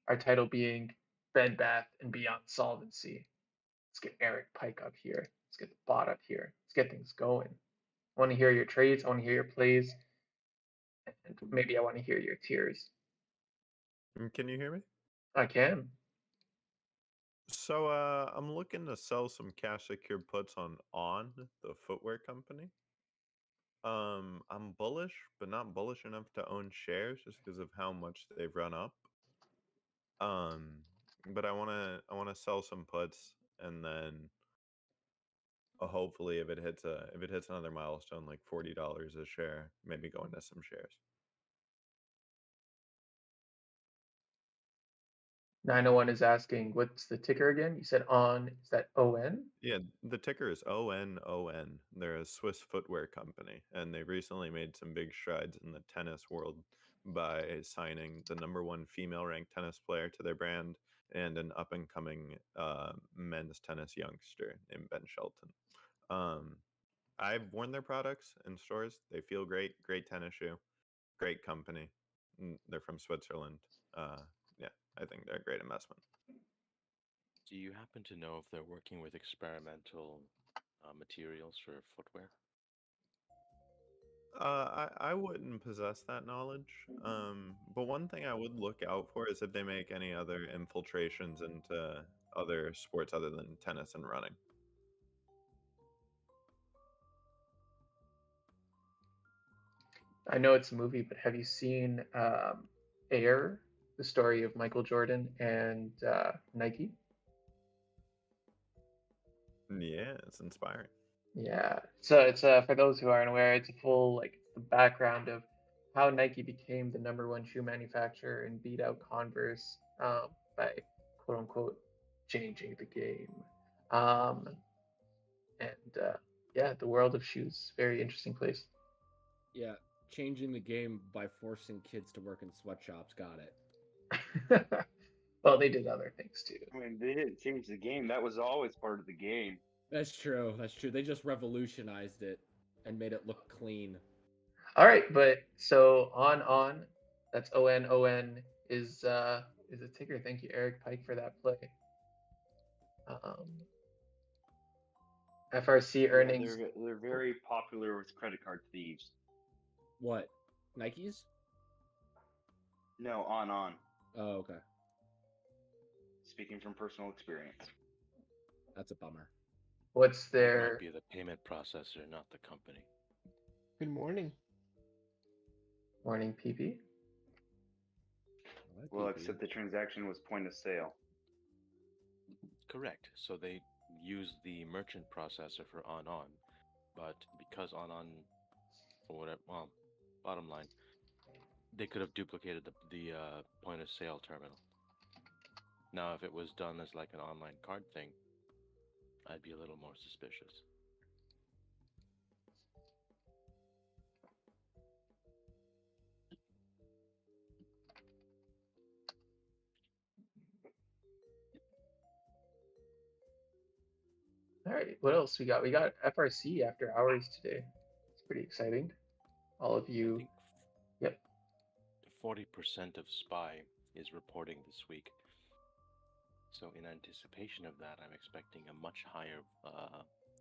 Our title being Bed Bath and Beyond Solvency. Let's get Eric Pike up here. Let's get the bot up here. Let's get things going. I want to hear your trades. I want to hear your plays. And maybe I want to hear your tears. Can you hear me? I can. So I'm looking to sell some cash secured puts on the footwear company. I'm bullish, but not bullish enough to own shares just because of how much they've run up. Um, but I wanna sell some puts and then hopefully if it hits another milestone like $40 a share, maybe go into some shares. 901 is asking, what's the ticker again? You said on. Is that ON? Yeah, the ticker is ONON. They're a Swiss footwear company, and they recently made some big strides in the tennis world by signing the number one female ranked tennis player to their brand and an up and coming men's tennis youngster named Ben Shelton. Um, I've worn their products in stores. They feel great. Great tennis shoe. Great company. They're from Switzerland. Uh, yeah, I think they're a great investment. Do you happen to know if they're working with experimental materials for footwear? I wouldn't possess that knowledge. But one thing I would look out for is if they make any other infiltrations into other sports other than tennis and running. I know it's a movie, but have you seen Air, the story of Michael Jordan and Nike? Yeah, it's inspiring. Yeah. So it's for those who aren't aware, it's a full like the background of how Nike became the number one shoe manufacturer and beat out Converse by quote unquote changing the game. Um, and yeah, the world of shoes, very interesting place. Yeah, changing the game by forcing kids to work in sweatshops. Got it. Well, they did other things too. I mean, they didn't change the game. That was always part of the game. That's true. That's true. They just revolutionized it and made it look clean. All right, but so on. That's ON is a ticker. Thank you, Eric Pike, for that play. Um, FRC earnings. Yeah, they're very popular with credit card thieves. What? Nikes? No, on. Oh, okay. Speaking from personal experience. That's a bummer. What's It their might be the payment processor, not the company. Good morning. morning PP? I like Well, PP. except the transaction was point of sale. Correct. So they use the merchant processor for on, but because on, or whatever, well, bottom line, they could have duplicated the point of sale terminal. Now, if it was done as like an online card thing, I'd be a little more suspicious. All right, what else we got? We got FRC after hours today. It's pretty exciting. All of I you. think Yep. 40% of SPY is reporting this week. So in anticipation of that, I'm expecting a much higher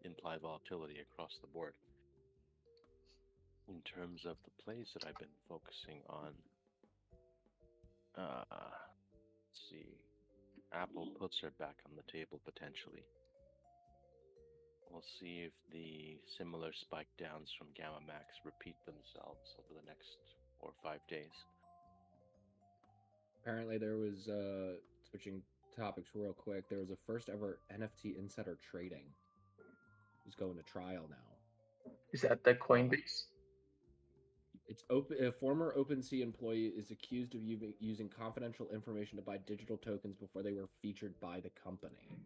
implied volatility across the board. In terms of the plays that I've been focusing on, let's see, Apple puts are back on the table potentially. We'll see if the similar spike downs from Gamma Max repeat themselves over the next 4 or 5 days. Apparently, there was switching topics real quick. There was a first ever NFT insider trading. He's going to trial now. Is that the Coinbase? It's open. A former OpenSea employee is accused of using confidential information to buy digital tokens before they were featured by the company.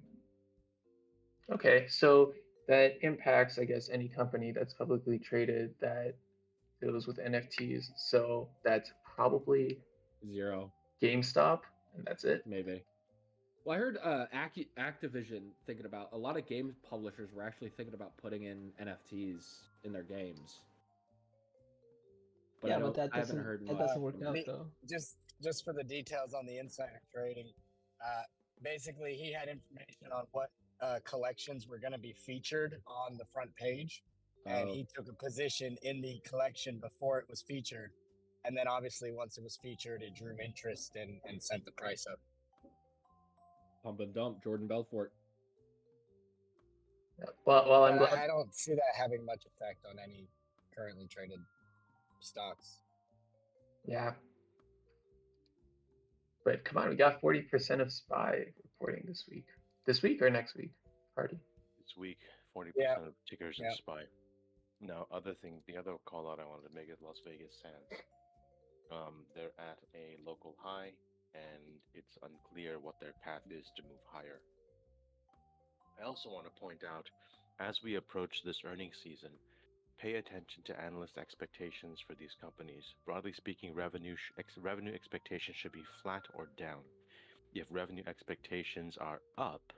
Okay, so that impacts, I guess, any company that's publicly traded that deals with NFTs. So that's probably Zero, GameStop, and that's it. maybe. Well, I heard Activision thinking about a lot of game publishers were actually thinking about putting in NFTs in their games. But Yeah, I but that haven't doesn't heard that much doesn't work from out it. though. Just just for the details on the insider trading, basically he had information on what collections were going to be featured on the front page, and he took a position in the collection before it was featured, and then obviously once it was featured, it drew interest and sent the price up. Pump and dump, Jordan Belfort. Well, I'm But glad. I don't see that having much effect on any currently traded stocks. Yeah. But come on, we got 40% of SPY reporting this week. This week or next week, Hardy? This week, 40% Yeah. of tickers in Yeah. SPY. Now, the other call out I wanted to make is Las Vegas Sands. They're at a local high, and it's unclear what their path is to move higher. I also want to point out, as we approach this earnings season, pay attention to analyst expectations for these companies. Broadly speaking, revenue expectations should be flat or down. If revenue expectations are up,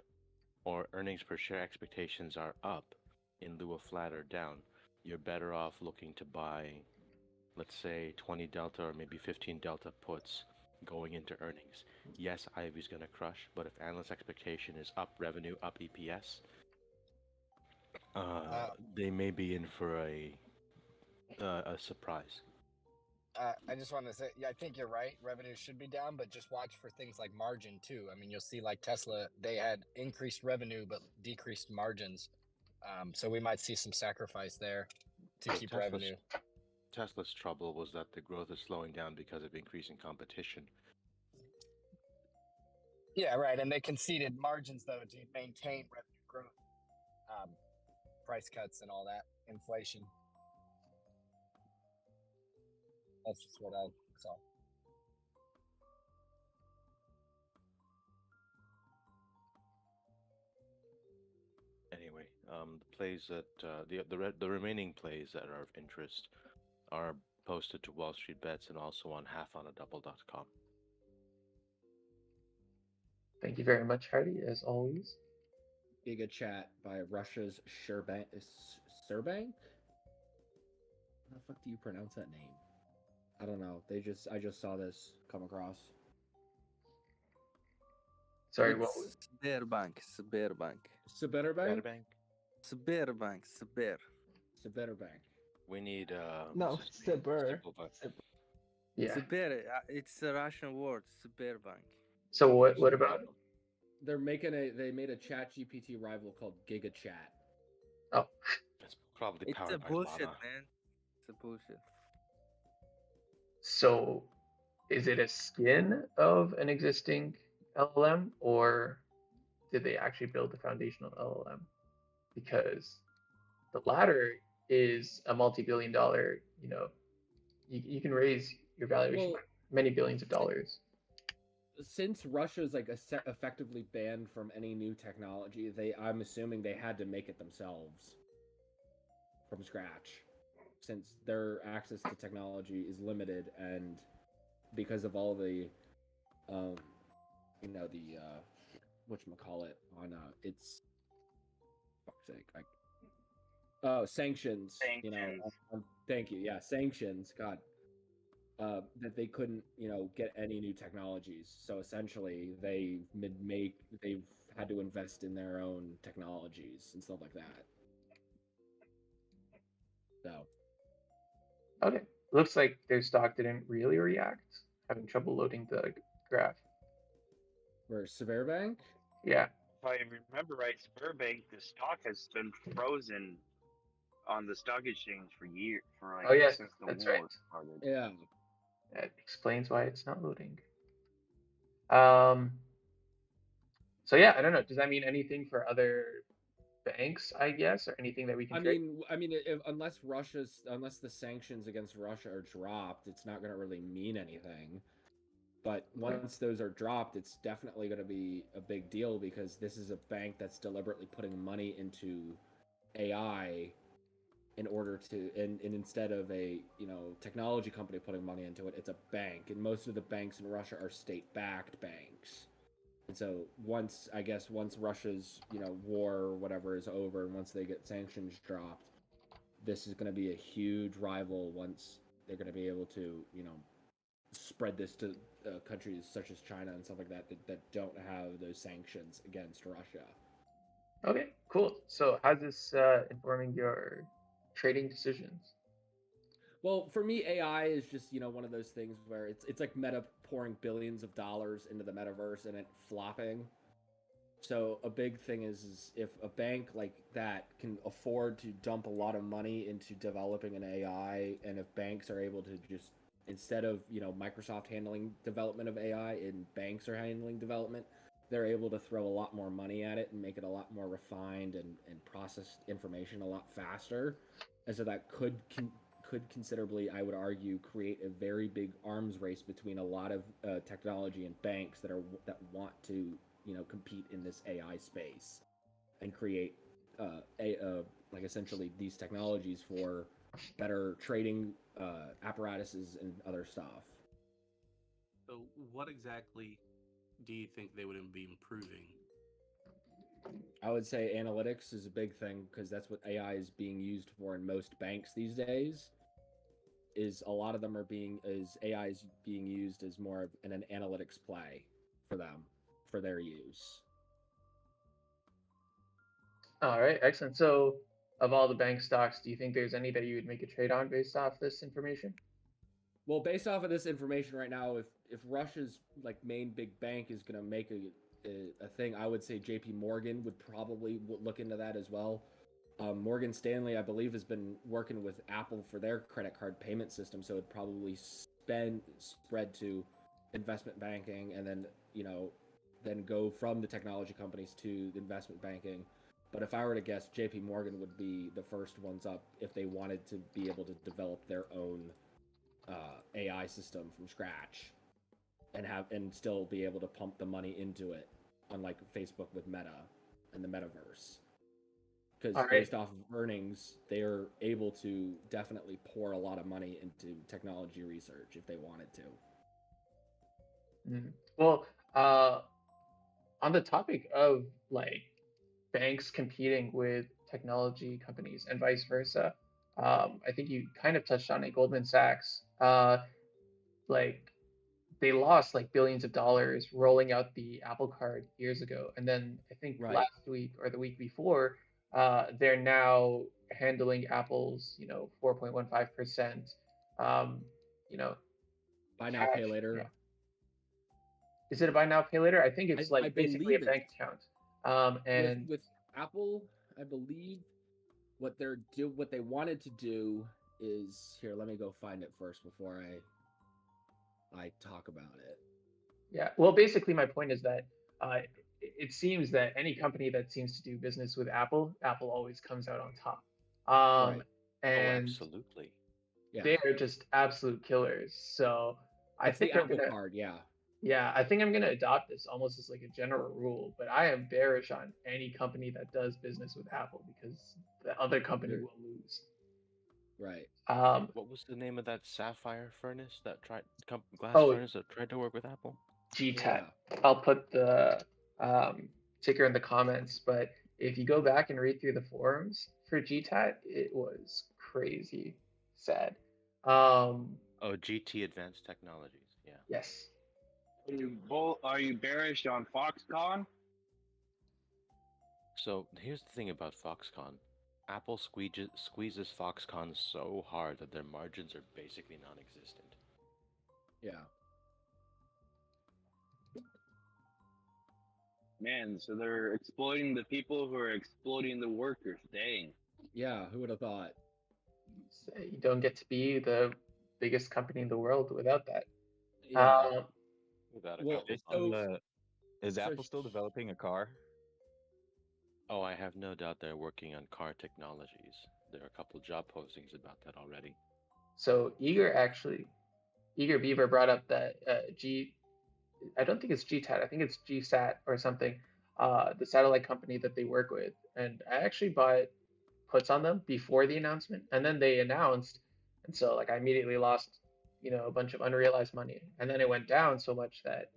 or earnings per share expectations are up in lieu of flat or down, you're better off looking to buy, let's say, 20 delta or maybe 15 delta puts going into earnings. Yes, Ivy's going to crush, but if analyst expectation is up revenue, up EPS, they may be in for a surprise. I just want to say, yeah, I think you're right. Revenue should be down, but just watch for things like margin too. I mean, you'll see like Tesla, they had increased revenue but decreased margins. So we might see some sacrifice there to So keep revenue. Tesla's trouble was that the growth is slowing down because of increasing competition. Yeah, right. And they conceded margins though to maintain revenue growth, price cuts and all that, inflation. That's just what I saw. Anyway, the plays that the remaining plays that are of interest are posted to WallStreetBets and also on halfonadouble.com. Thank you very much, Hardy, as always. Giga Chat by Russia's Sherbank. Sherbank? How the fuck do you pronounce that name? I don't know. I just saw this come across. Sorry, what? Sberbank. Sberbank? Sberbank. We need No, Sber. Yeah. Sber. It's a Russian word. Sberbank. So what about? They made a Chat GPT rival called Giga Chat. Oh. It's probably It's a powered by bullshit, Lana. man. It's a bullshit. So is it a skin of an existing LLM, or did they actually build the foundational LLM? Because the latter is a multi-billion-dollar, you can raise your valuation by many billions of dollars. Since Russia's like effectively banned from any new technology, I'm assuming they had to make it themselves from scratch, since their access to technology is limited, and because of all the whatchamacallit on it's fuck's sake, sanctions. Thank you. Yeah, sanctions. God. That they couldn't, get any new technologies. So essentially, they've had to invest in their own technologies and stuff like that. So. Okay, looks like their stock didn't really react. Having trouble loading the graph. Where Sberbank? Yeah. If I remember right, Sberbank, the stock has been frozen on the stock exchange for years. Yes, since the that's war right. started. Yeah. That explains why it's not loading. So yeah, I don't know. Does that mean anything for other banks, I guess, or anything that we can trade? Unless the sanctions against Russia are dropped, it's not going to really mean anything. But once those are dropped, it's definitely going to be a big deal, because this is a bank that's deliberately putting money into AI in order to, and instead of a technology company putting money into it, it's a bank, and most of the banks in Russia are state-backed banks. And so once Russia's war or whatever is over, and once they get sanctions dropped, this is going to be a huge rival. Once they're going to be able to spread this to countries such as China and stuff like that don't have those sanctions against Russia. Okay, cool. So how's this informing your trading decisions? Well, for me, AI is just one of those things where it's like Meta pouring billions of dollars into the metaverse and it flopping. So a big thing is if a bank like that can afford to dump a lot of money into developing an AI, and if banks are able to just instead of Microsoft handling development of AI and banks are handling development, they're able to throw a lot more money at it and make it a lot more refined and process information a lot faster, and so that could considerably, I would argue, create a very big arms race between a lot of technology and banks that want to compete in this AI space and create like essentially these technologies for better trading apparatuses and other stuff. So, what exactly do you think they would be improving? I would say analytics is a big thing because that's what AI is being used for in most banks these days. Is a lot of them AI is being used as more of an analytics play for them for their use. All right, excellent. So, of all the bank stocks, do you think there's any that you would make a trade on based off this information? Well, based off of this information right now, if Russia's main big bank is going to make a thing, I would say J.P. Morgan would probably look into that as well. Morgan Stanley, I believe, has been working with Apple for their credit card payment system, so it'd probably spread to investment banking, and then go from the technology companies to investment banking. But if I were to guess, J.P. Morgan would be the first ones up if they wanted to be able to develop their own AI system from scratch and still be able to pump the money into it, unlike Facebook with Meta and the metaverse. Because based off of earnings, they are able to definitely pour a lot of money into technology research if they wanted to. Well, on the topic of banks competing with technology companies and vice versa, I think you kind of touched on it. Goldman Sachs, they lost billions of dollars rolling out the Apple Card years ago, and then I think last week or the week before, they're now handling Apple's 4.15%, buy now pay later. Yeah. Is it a buy now pay later? I think it's basically a bank account. And with Apple, I believe what they wanted to do is here. Let me go find it first before I talk about it. Yeah. Well, basically, my point is that it seems that any company that seems to do business with Apple always comes out on top. And absolutely. Yeah. They are just absolute killers. So I think the Apple Card, yeah. Yeah, I think I'm gonna adopt this almost as a general rule, but I am bearish on any company that does business with Apple because the other company will lose. Right. What was the name of that sapphire furnace that glass Oh, furnace that tried to work with Apple? GTAT. Yeah. I'll put the ticker in the comments, but if you go back and read through the forums for GTAT, it was crazy sad. GT Advanced Technologies. Yeah. Yes. Are you bearish on Foxconn? So here's the thing about Foxconn. Apple squeezes Foxconn so hard that their margins are basically non-existent. Yeah. Man, so they're exploiting the people who are exploiting the workers. Dang. Yeah, who would have thought? You don't get to be the biggest company in the world without that. Yeah. Without a is Apple still developing a car? Oh, I have no doubt they're working on car technologies. There are a couple job postings about that already. So Eager Beaver brought up that I don't think it's GTAT, I think it's GSAT or something, the satellite company that they work with. And I actually bought puts on them before the announcement, and then they announced, and so I immediately lost a bunch of unrealized money, and then it went down so much that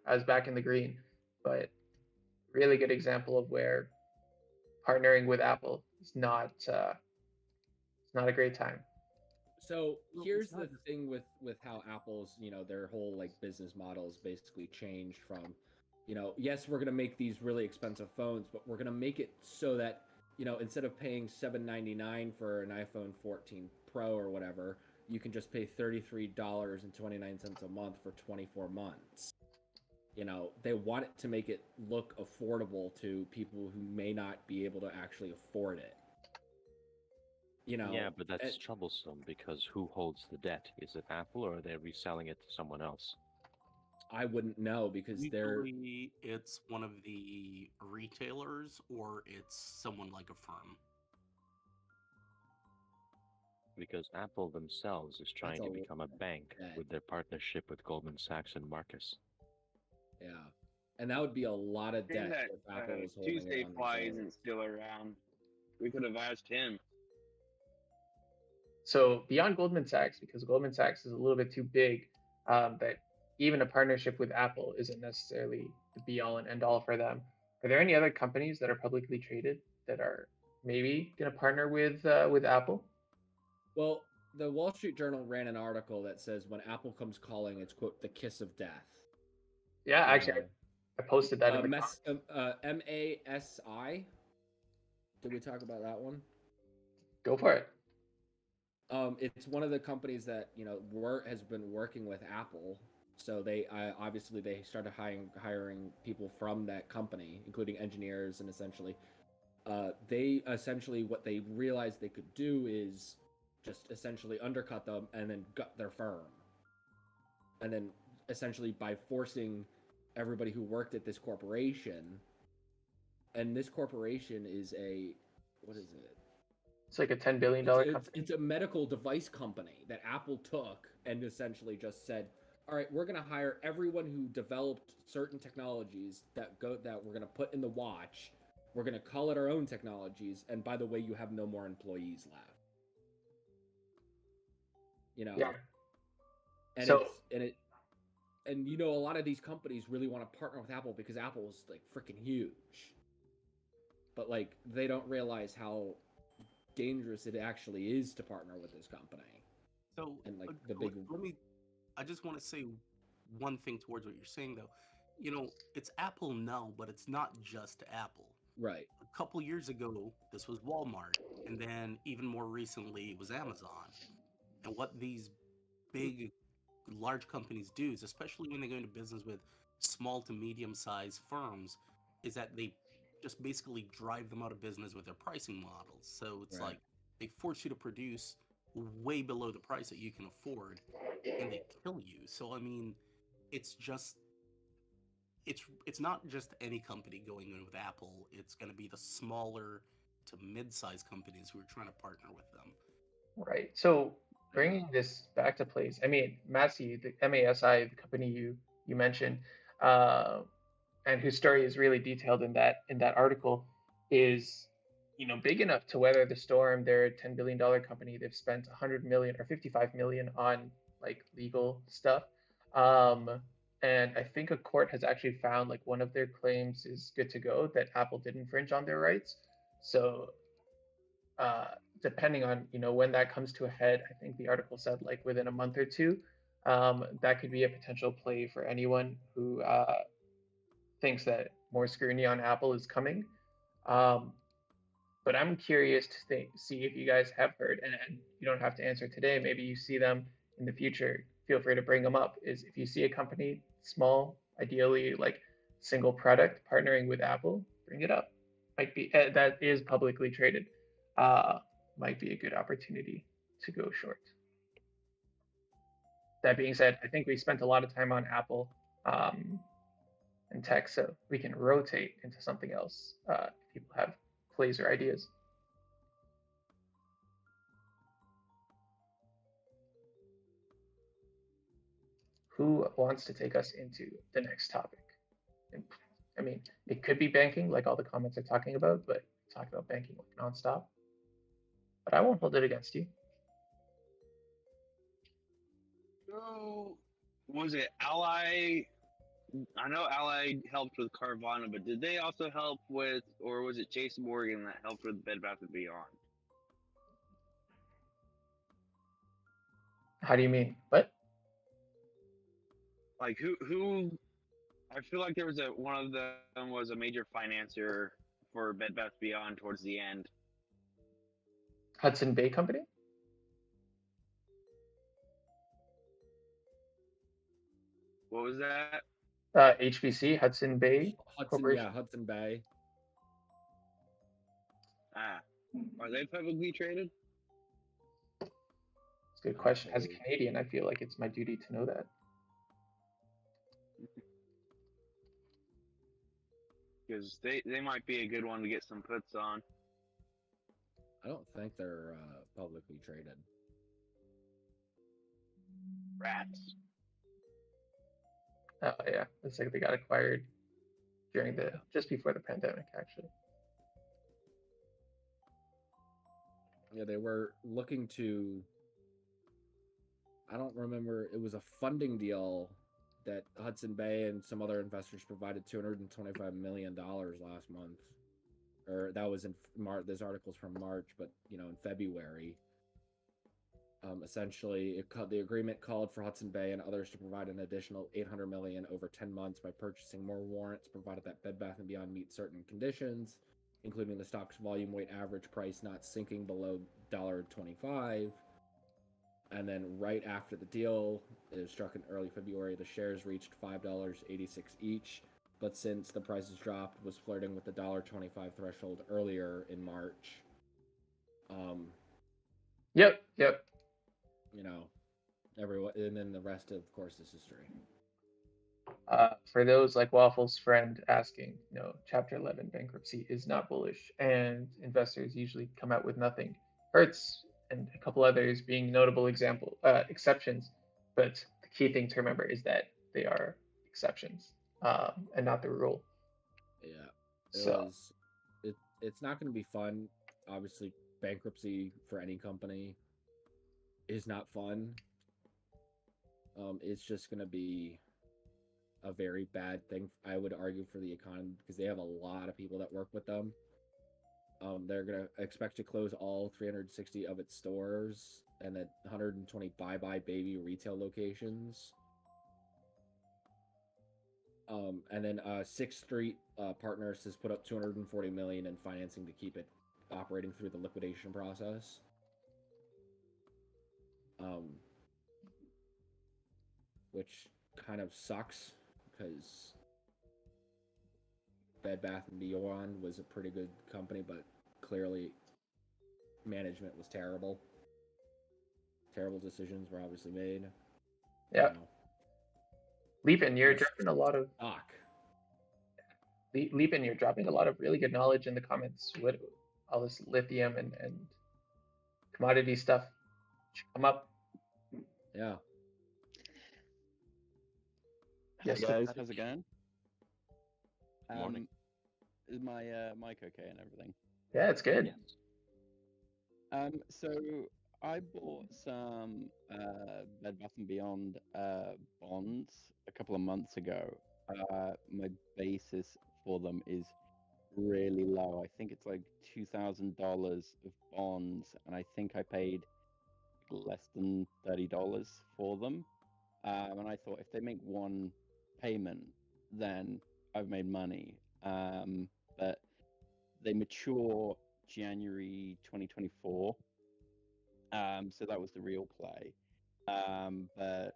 I was back in the green. But really good example of where partnering with Apple is not it's not a great time. So Well, here's it's not the just thing with how Apple's, their whole like business model is basically changed from, yes, we're gonna make these really expensive phones, but we're gonna make it so that, instead of paying $799 for an iPhone 14 Pro or whatever, you can just pay $33.29 a month for 24 months. They want it to make it look affordable to people who may not be able to actually afford it. Yeah, but that's it- troublesome because who holds the debt? Is it Apple or are they reselling it to someone else? I wouldn't know because they're usually it's one of the retailers or it's someone like a firm. Because Apple themselves is That's trying a to lot become a of bank debt. with their partnership with Goldman Sachs and Marcus. Yeah, and that would be a lot of Seeing debt that if Apple was holding it Tuesday on Fly themselves. isn't still around. We could have asked him. So beyond Goldman Sachs, because Goldman Sachs is a little bit too big, that even a partnership with Apple isn't necessarily the be all and end all for them. Are there any other companies that are publicly traded that are maybe going to partner with Apple? Well, the Wall Street Journal ran an article that says when Apple comes calling, it's quote the kiss of death. Yeah, You actually, know, I posted that in the MASI. Did we talk about that one? Go for it. It's one of the companies that has been working with Apple. So they obviously they started hiring people from that company, including engineers, and essentially, what they realized they could do is just essentially undercut them and then gut their firm, and then essentially by forcing everybody who worked at this corporation, and this corporation is what is it? It's like a $10 billion company. It's a medical device company that Apple took and essentially just said, all right, we're going to hire everyone who developed certain technologies that we're going to put in the watch. We're going to call it our own technologies. And by the way, you have no more employees left. Yeah. And So a lot of these companies really want to partner with Apple because Apple is like freaking huge. But like they don't realize how dangerous it actually is to partner with this company. So And like the big I just want to say one thing towards what you're saying though. It's Apple now, but it's not just Apple. right. A couple years ago, this was Walmart, and then even more recently, it was Amazon. And what these big, large companies do is, especially when they go into business with small to medium-sized firms, is that they just basically drive them out of business with their pricing models. So it's Right. like they force you to produce way below the price that you can afford, and they kill you. So I mean, it's just it's not just any company going in with Apple. It's going to be the smaller to mid-sized companies who are trying to partner with them. right. So bringing this back to place, I mean, MASI, the MASI, the company you mentioned, and whose story is really detailed in that article, is big enough to weather the storm. They're a $10 billion company. They've spent 100 million or 55 million on like legal stuff. And I think a court has actually found like one of their claims is good to go, that Apple did infringe on their rights. So uh, depending on when that comes to a head, I think the article said like within a month or two, that could be a potential play for anyone who thinks that more scrutiny on Apple is coming. But I'm curious to see if you guys have heard, and you don't have to answer today. Maybe you see them in the future. Feel free to bring them up. Is if you see a company small, ideally like single product, partnering with Apple, bring it up. Might be that is publicly traded. Might be a good opportunity to go short. That being said, I think we spent a lot of time on Apple and tech, so we can rotate into something else if people have plays or ideas. Who wants to take us into the next topic? And, I mean, it could be banking, like all the comments are talking about, but talk about banking like nonstop. But I won't hold it against you. So, was it Ally? I know Ally helped with Carvana, but did they also help with, or was it Chase Morgan that helped with Bed Bath & Beyond? How do you mean? What? Like who? I feel like there was one of them was a major financier for Bed Bath Beyond towards the end. Hudson Bay Company? What was that? HBC, Hudson Bay Corporation. Hudson Bay. Ah, are they publicly traded? It's a good question. As a Canadian, I feel like it's my duty to know that. Because they might be a good one to get some puts on. I don't think they're publicly traded. Rats. Oh yeah, it's like they got acquired during just before the pandemic, actually. Yeah, they were looking to. I don't remember. It was a funding deal that Hudson Bay and some other investors provided $225 million last month, or that was in March. This article's from March, but in February. Essentially, the agreement called for Hudson Bay and others to provide an additional $800 million over 10 months by purchasing more warrants, provided that Bed Bath & Beyond meet certain conditions, including the stock's volume weight average price not sinking below $1.25. And then right after the deal, it was struck in early February, the shares reached $5.86 each, but since the prices dropped, was flirting with the $1.25 threshold earlier in March. Yep. Everyone, and then the rest, of course, is history. For those like Waffle's friend asking, Chapter 11 bankruptcy is not bullish, and investors usually come out with nothing. Hertz and a couple others being notable exceptions, but the key thing to remember is that they are exceptions and not the rule. Yeah, it's not going to be fun. Obviously, bankruptcy for any company is not fun. It's just going to be a very bad thing, I would argue, for the economy, because they have a lot of people that work with them. They're going to expect to close all 360 of its stores and then 120 Bye Bye Baby retail locations. And then Sixth Street Partners has put up $240 million in financing to keep it operating through the liquidation process. Which kind of sucks, because Bed Bath & Beyond was a pretty good company, but clearly management was terrible. Terrible decisions were obviously made. Yeah. Leapin, you're dropping a lot of Leapin, you're dropping a lot of really good knowledge in the comments with all this lithium and commodity stuff. Come up. Yeah. Yes, guys, how's it going? Morning. Is my mic okay and everything? Yeah, it's good. So I bought some Bed Bath & Beyond bonds a couple of months ago. My basis for them is really low. I think it's like $2,000 of bonds, and I think I paid less than $30 for them. And I thought, if they make one payment, then I've made money. But they mature January 2024. So that was the real play. But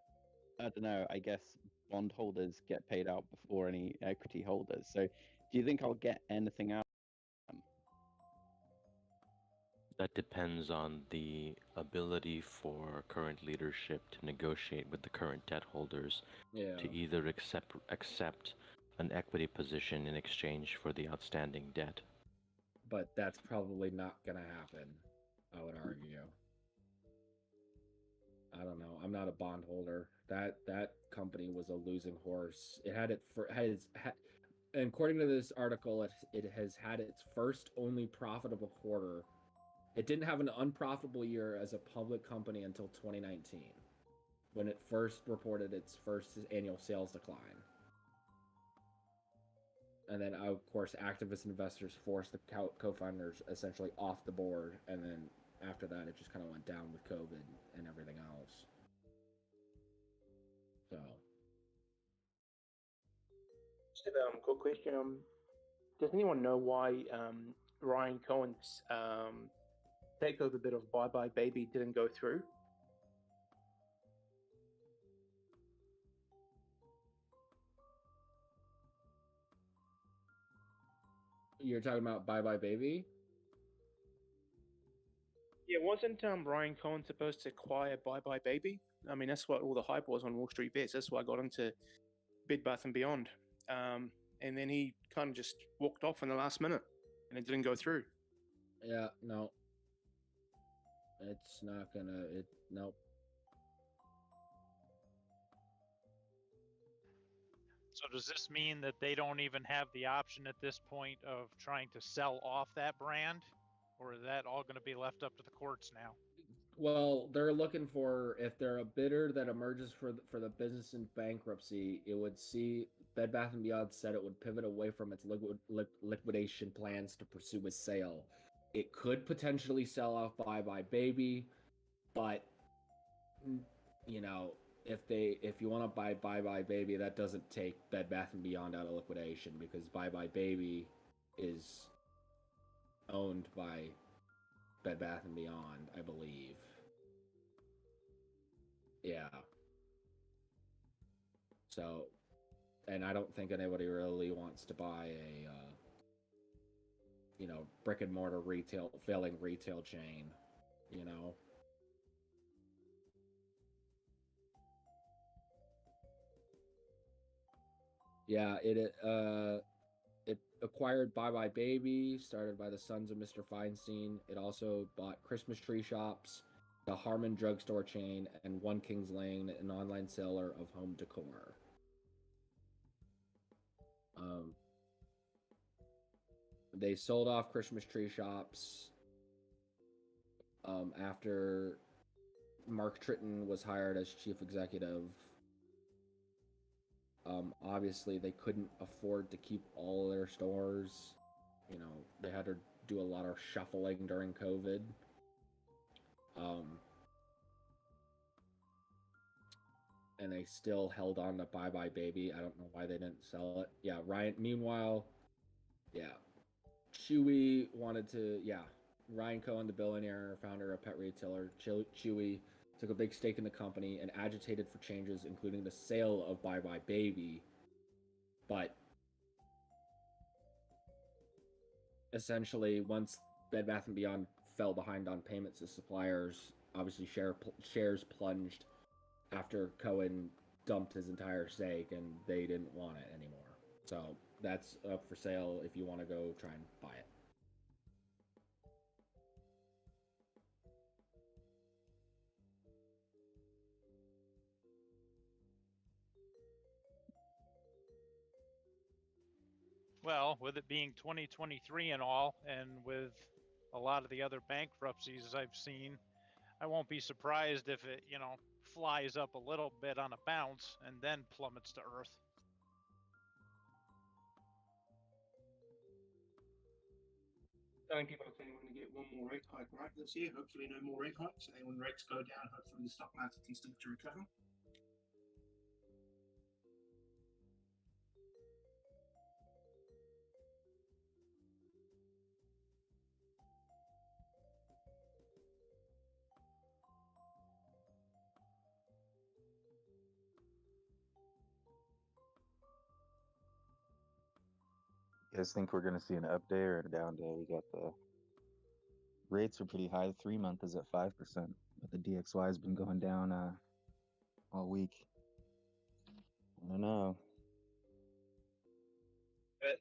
I don't know, I guess bondholders get paid out before any equity holders. So do you think I'll get anything out of them? That depends on the ability for current leadership to negotiate with the current debt holders to either accept an equity position in exchange for the outstanding debt. But that's probably not going to happen, I would argue. I don't know. I'm not a bondholder. That company was a losing horse. It had and according to this article, it has had its first only profitable quarter. It didn't have an unprofitable year as a public company until 2019, when it first reported its first annual sales decline. And then, of course, activist investors forced the co-founders essentially off the board, and then after that, it just kind of went down with COVID and everything else. So Just a quick question. Does anyone know why Ryan Cohen's takeover bid of Bye Bye Baby didn't go through? you're talking about Bye Bye Baby? Yeah, wasn't Ryan Cohen supposed to acquire Bye Bye Baby? I mean, that's what all the hype was on WallStreetBets. That's why I got into Bed Bath and Beyond. And then he kind of just walked off in the last minute, and it didn't go through. Yeah, no. It's not gonna. Nope. So does this mean that they don't even have the option at this point of trying to sell off that brand? Or is that all going to be left up to the courts now? Well, they're looking for, if they're a bidder that emerges for the business in bankruptcy, it would see Bed Bath and Beyond said it would pivot away from its liquidation plans to pursue a sale. It could potentially sell off Bye Bye Baby, but you know, if you want to buy Bye Bye Baby, that doesn't take Bed Bath and Beyond out of liquidation, because Bye Bye Baby is owned by Bed Bath and Beyond, I believe. Yeah. So, and I don't think anybody really wants to buy a, brick and mortar failing retail chain, you know? Yeah, it acquired Bye Bye Baby, started by the sons of Mr. Feinstein. It also bought Christmas Tree Shops, the Harmon drugstore chain, and One Kings Lane, an online seller of home decor. They sold off Christmas Tree Shops after Mark Tritton was hired as chief executive. Obviously, they couldn't afford to keep all their stores. You know, they had to do a lot of shuffling during COVID. And they still held on to Bye Bye Baby. I don't know why they didn't sell it. Yeah, Ryan. Meanwhile, yeah, Chewy wanted to. Yeah, Ryan Cohen, the billionaire founder of pet retailer Chewy, took a big stake in the company and agitated for changes, including the sale of Bye Bye Baby. But essentially, once Bed Bath & Beyond fell behind on payments to suppliers, obviously shares plunged after Cohen dumped his entire stake, and they didn't want it anymore. So that's up for sale if you want to go try and buy it. Well, with it being 2023 and all, and with a lot of the other bankruptcies I've seen, I won't be surprised if it, flies up a little bit on a bounce and then plummets to earth. Telling people if anyone to get one more rate hike right this year. Hopefully, no more rate hikes. And when rates go down, hopefully the stock market can start to recover. You guys think we're going to see an up day or a down day? We got the rates are pretty high. The 3-month is at 5%, but the DXY has been going down all week. I don't know.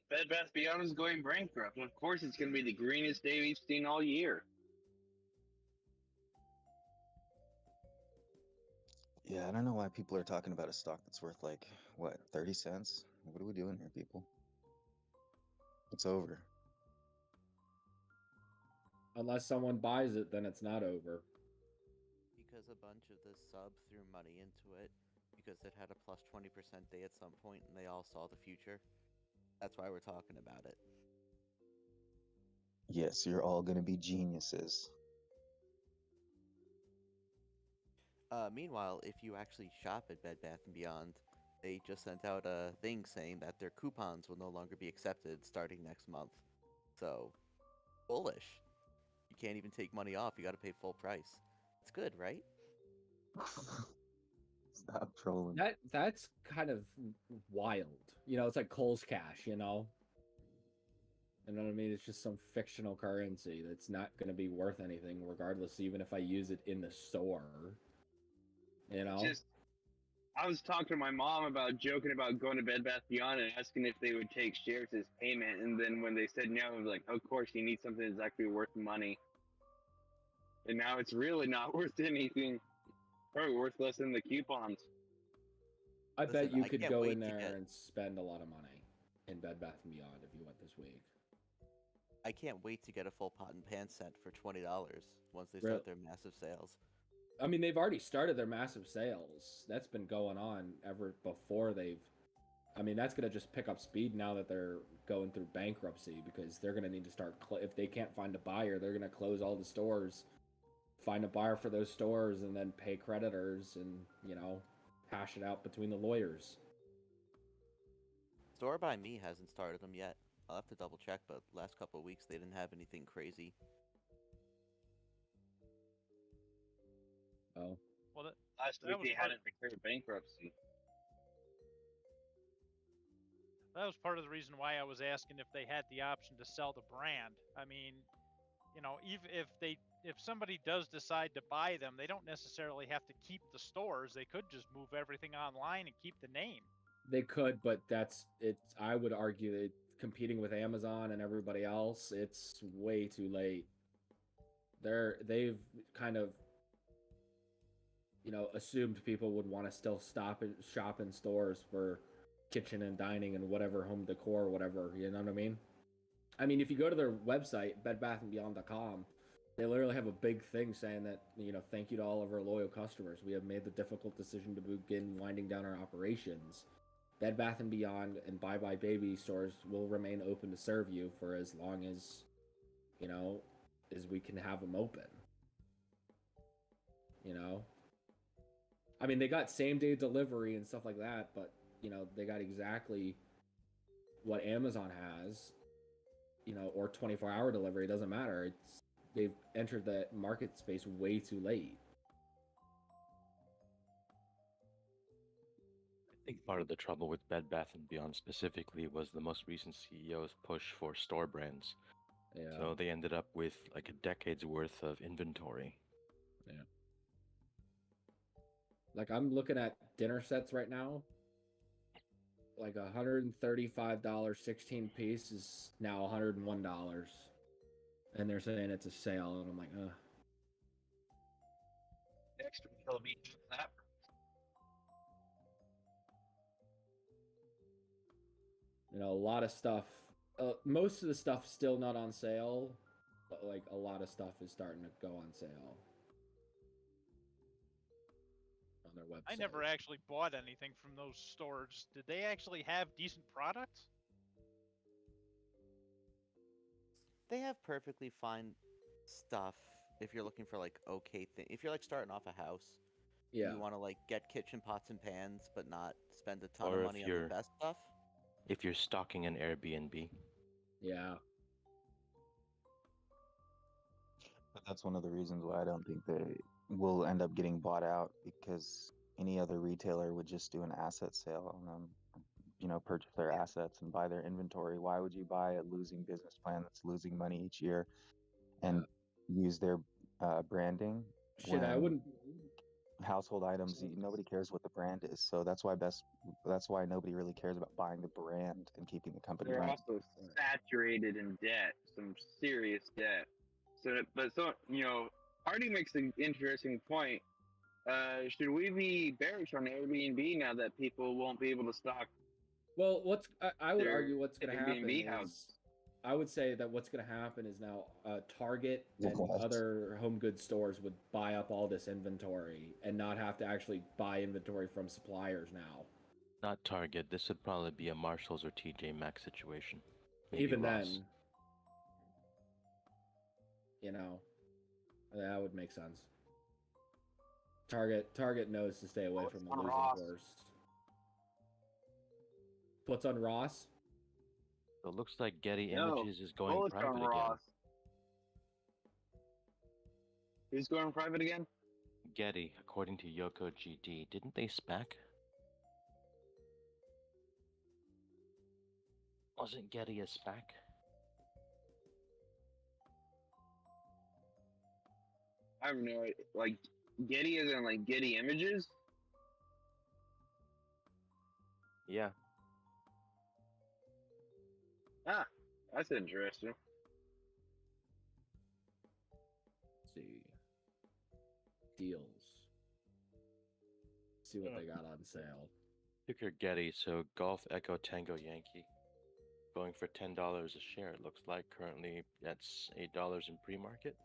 Bed Bath Beyond is going bankrupt. Of course, it's going to be the greenest day we've seen all year. Yeah, I don't know why people are talking about a stock that's worth like, what, 30 cents? What are we doing here, people? It's over. Unless someone buys it, then it's not over. Because a bunch of the sub threw money into it because it had a plus 20% day at some point and they all saw the future. That's why we're talking about it. Yes, you're all going to be geniuses. Meanwhile, if you actually shop at Bed Bath & Beyond, they just sent out a thing saying that their coupons will no longer be accepted starting next month. So, bullish. You can't even take money off. You got to pay full price. It's good, right? Stop trolling. That's kind of wild. You know, it's like Cole's Cash, you know? You know what I mean? It's just some fictional currency that's not going to be worth anything regardless, even if I use it in the store. You know? I was talking to my mom about joking about going to Bed Bath Beyond and asking if they would take shares as payment, and then when they said no, I was like, of course, you need something that's actually worth money. And now it's really not worth anything. Probably worth less than the coupons. I bet you could go in there and spend a lot of money in Bed Bath & Beyond if you went this week. I can't wait to get a full pot and pan set for $20 once they start their massive sales. I mean, they've already started their massive sales. That's been going on ever before they've... I mean, that's going to just pick up speed now that they're going through bankruptcy, because they're going to need to start... if they can't find a buyer, they're going to close all the stores, find a buyer for those stores, and then pay creditors and, you know, hash it out between the lawyers. Store by Me hasn't started them yet. I'll have to double check, but last couple of weeks they didn't have anything crazy. Oh. Well, last week they hadn't declared bankruptcy. That was part of the reason why I was asking if they had the option to sell the brand. I mean, you know, even if somebody does decide to buy them, they don't necessarily have to keep the stores. They could just move everything online and keep the name. They could, but I would argue that competing with Amazon and everybody else, it's way too late. They've kind of, you know, assumed people would want to still shop in stores for kitchen and dining and whatever, home decor, whatever, you know what I mean? I mean, if you go to their website, bedbathandbeyond.com, they literally have a big thing saying that, you know, thank you to all of our loyal customers. We have made the difficult decision to begin winding down our operations. Bed Bath & Beyond and Bye Bye Baby stores will remain open to serve you for as long as, you know, as we can have them open. You know? I mean, they got same-day delivery and stuff like that, but, you know, they got exactly what Amazon has, you know, or 24-hour delivery. It doesn't matter. They've entered the market space way too late. I think part of the trouble with Bed Bath & Beyond specifically was the most recent CEO's push for store brands. Yeah. So they ended up with like a decade's worth of inventory. Yeah. Like, I'm looking at dinner sets right now. Like $135 16 piece is now $101. And they're saying it's a sale, and I'm like, ugh. Extra kill me that. You know, a lot of stuff. Most of the stuff's still not on sale, but like a lot of stuff is starting to go on sale on their website. I never actually bought anything from those stores. Did they actually have decent products? They have perfectly fine stuff if you're looking for like okay thing. If you're like starting off a house, yeah, you want to like get kitchen pots and pans, but not spend a ton Or of if money on you're the best stuff. If you're stocking an Airbnb. Yeah. But that's one of the reasons why I don't think they will end up getting bought out, because any other retailer would just do an asset sale on them, you know, purchase their assets and buy their inventory. Why would you buy a losing business plan that's losing money each year and use their branding? Shit, I wouldn't. Household items, nobody cares what the brand is, so that's why nobody really cares about buying the brand and keeping the company They're running. also saturated in debt, some serious debt. So, you know, Hardy makes an interesting point. Should we be bearish on Airbnb now that people won't be able to stock? Well, I would argue what's going to happen Airbnb house. is, I would say that what's going to happen is now Target and What? other home goods stores would buy up all this inventory and not have to actually buy inventory from suppliers now. Not Target. This would probably be a Marshalls or TJ Maxx situation. Maybe Even Ross. then, you know, that would make sense. Target knows to stay away from the on losing Ross? horse. What's on Ross? So it looks like Getty No, Images is going bullish private on again. Ross. Who's going private again? Getty, according to Yoko GD, didn't they SPAC? Wasn't Getty a SPAC? I have no idea. Like, Getty is in like Getty Images? Yeah. Ah, that's interesting. Let's see. Deals. See what they got on sale. Ticker Getty, so Golf Echo Tango Yankee. Going for $10 a share, it looks like. Currently, that's $8 in pre-market.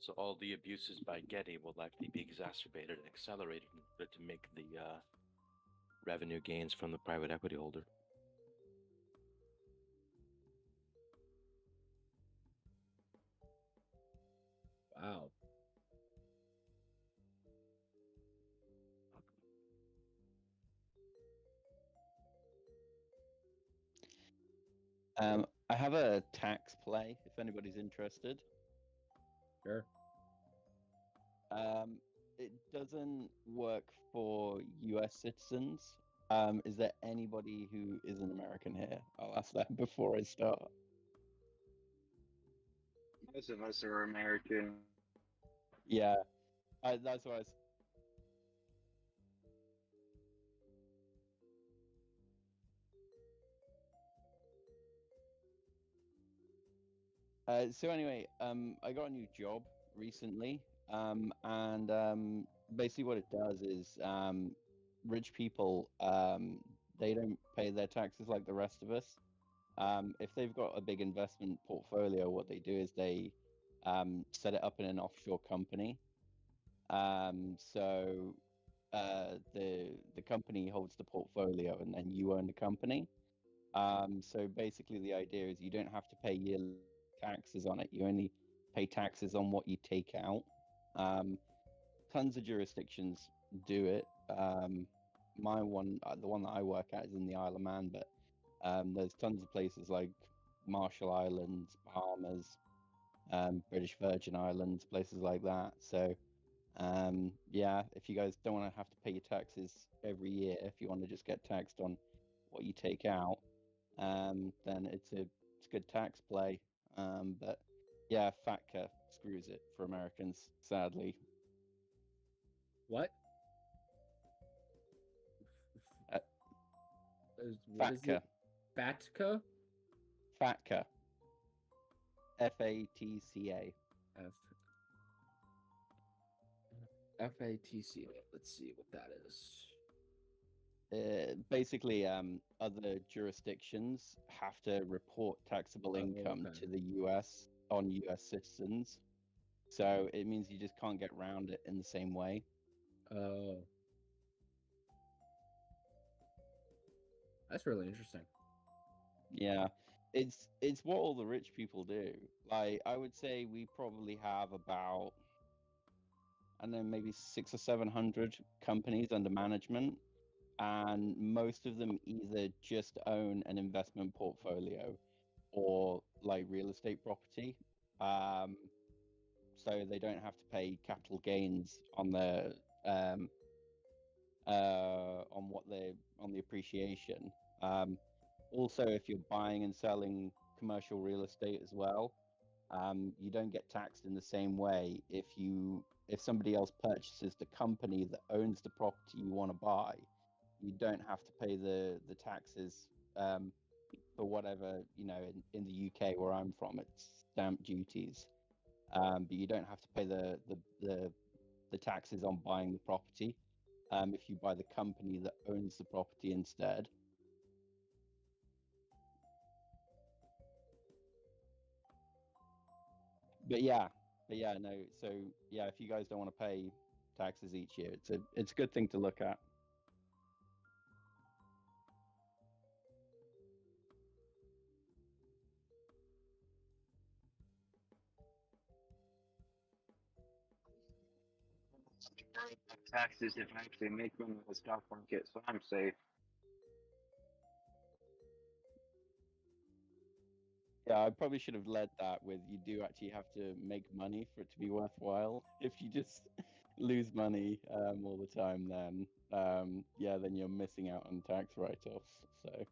So all the abuses by Getty will likely be exacerbated and accelerated in order to make the revenue gains from the private equity holder. Wow. I have a tax play if anybody's interested. Sure. It doesn't work for US citizens. Is there anybody who is an American here? I'll ask that before I start. Most of us are American. Yeah, that's what I was. So anyway, I got a new job recently, and basically what it does is, rich people, they don't pay their taxes like the rest of us. If they've got a big investment portfolio, what they do is they set it up in an offshore company. So the company holds the portfolio, and then you own the company. So basically, the idea is you don't have to pay yearly taxes on it. You only pay taxes on what you take out. Tons of jurisdictions do it. My one, the one that I work at, is in the Isle of Man, but there's tons of places like Marshall Islands, Bahamas, British Virgin Islands, places like that. So yeah, if you guys don't want to have to pay your taxes every year, if you want to just get taxed on what you take out, then it's a good tax play. But yeah, FATCA screws it for Americans, sadly. What? What is FATCA. it? FATCA? FATCA. FATCA. FATCA. Let's see what that is. Basically, other jurisdictions have to report taxable income to the US on US citizens. So it means you just can't get around it in the same way. Oh. That's really interesting. Yeah. It's what all the rich people do. Like, I would say we probably have about, I don't know, maybe 600 or 700 companies under management, and most of them either just own an investment portfolio or like real estate property. So they don't have to pay capital gains on their on the appreciation. Also, if you're buying and selling commercial real estate as well, you don't get taxed in the same way if somebody else purchases the company that owns the property you want to buy. You don't have to pay the taxes for whatever, in the UK where I'm from, it's stamp duties. But you don't have to pay the taxes on buying the property if you buy the company that owns the property instead. But yeah, no. So yeah, if you guys don't want to pay taxes each year, it's a good thing to look at. taxes if I actually make money in the stock market, so I'm safe. Yeah, I probably should have led that with you do actually have to make money for it to be worthwhile. If you just lose money all the time, then yeah, then you're missing out on tax write-offs. So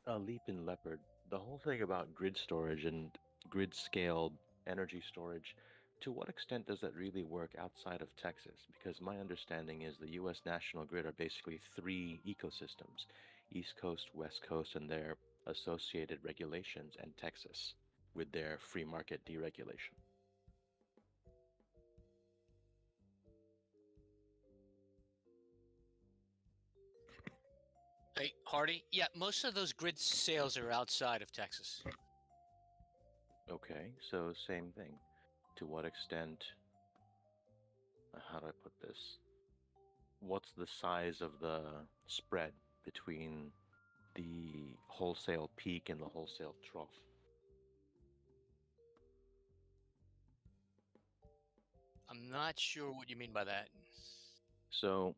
A leap in leopard. The whole thing about grid storage and grid scale energy storage, to what extent does that really work outside of Texas? Because my understanding is the US national grid are basically three ecosystems: East Coast, West Coast, and their associated regulations, and Texas with their free market deregulation. Hey, Hardy. Yeah, most of those grid sales are outside of Texas. Okay, so same thing. To what extent, how do I put this? What's the size of the spread between the wholesale peak and the wholesale trough? I'm not sure what you mean by that. So,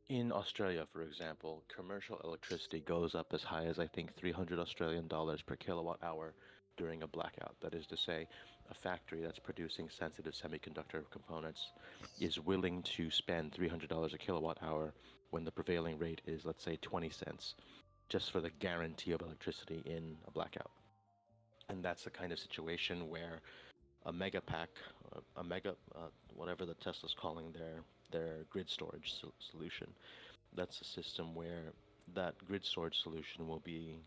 in Australia, for example, commercial electricity goes up as high as I think 300 Australian dollars per kilowatt hour during a blackout. That is to say, a factory that's producing sensitive semiconductor components is willing to spend $300 a kilowatt hour when the prevailing rate is, let's say, 20 cents, just for the guarantee of electricity in a blackout. And that's the kind of situation where a mega pack, a mega, whatever the Tesla's calling their grid storage solution. That's a system where that grid storage solution will be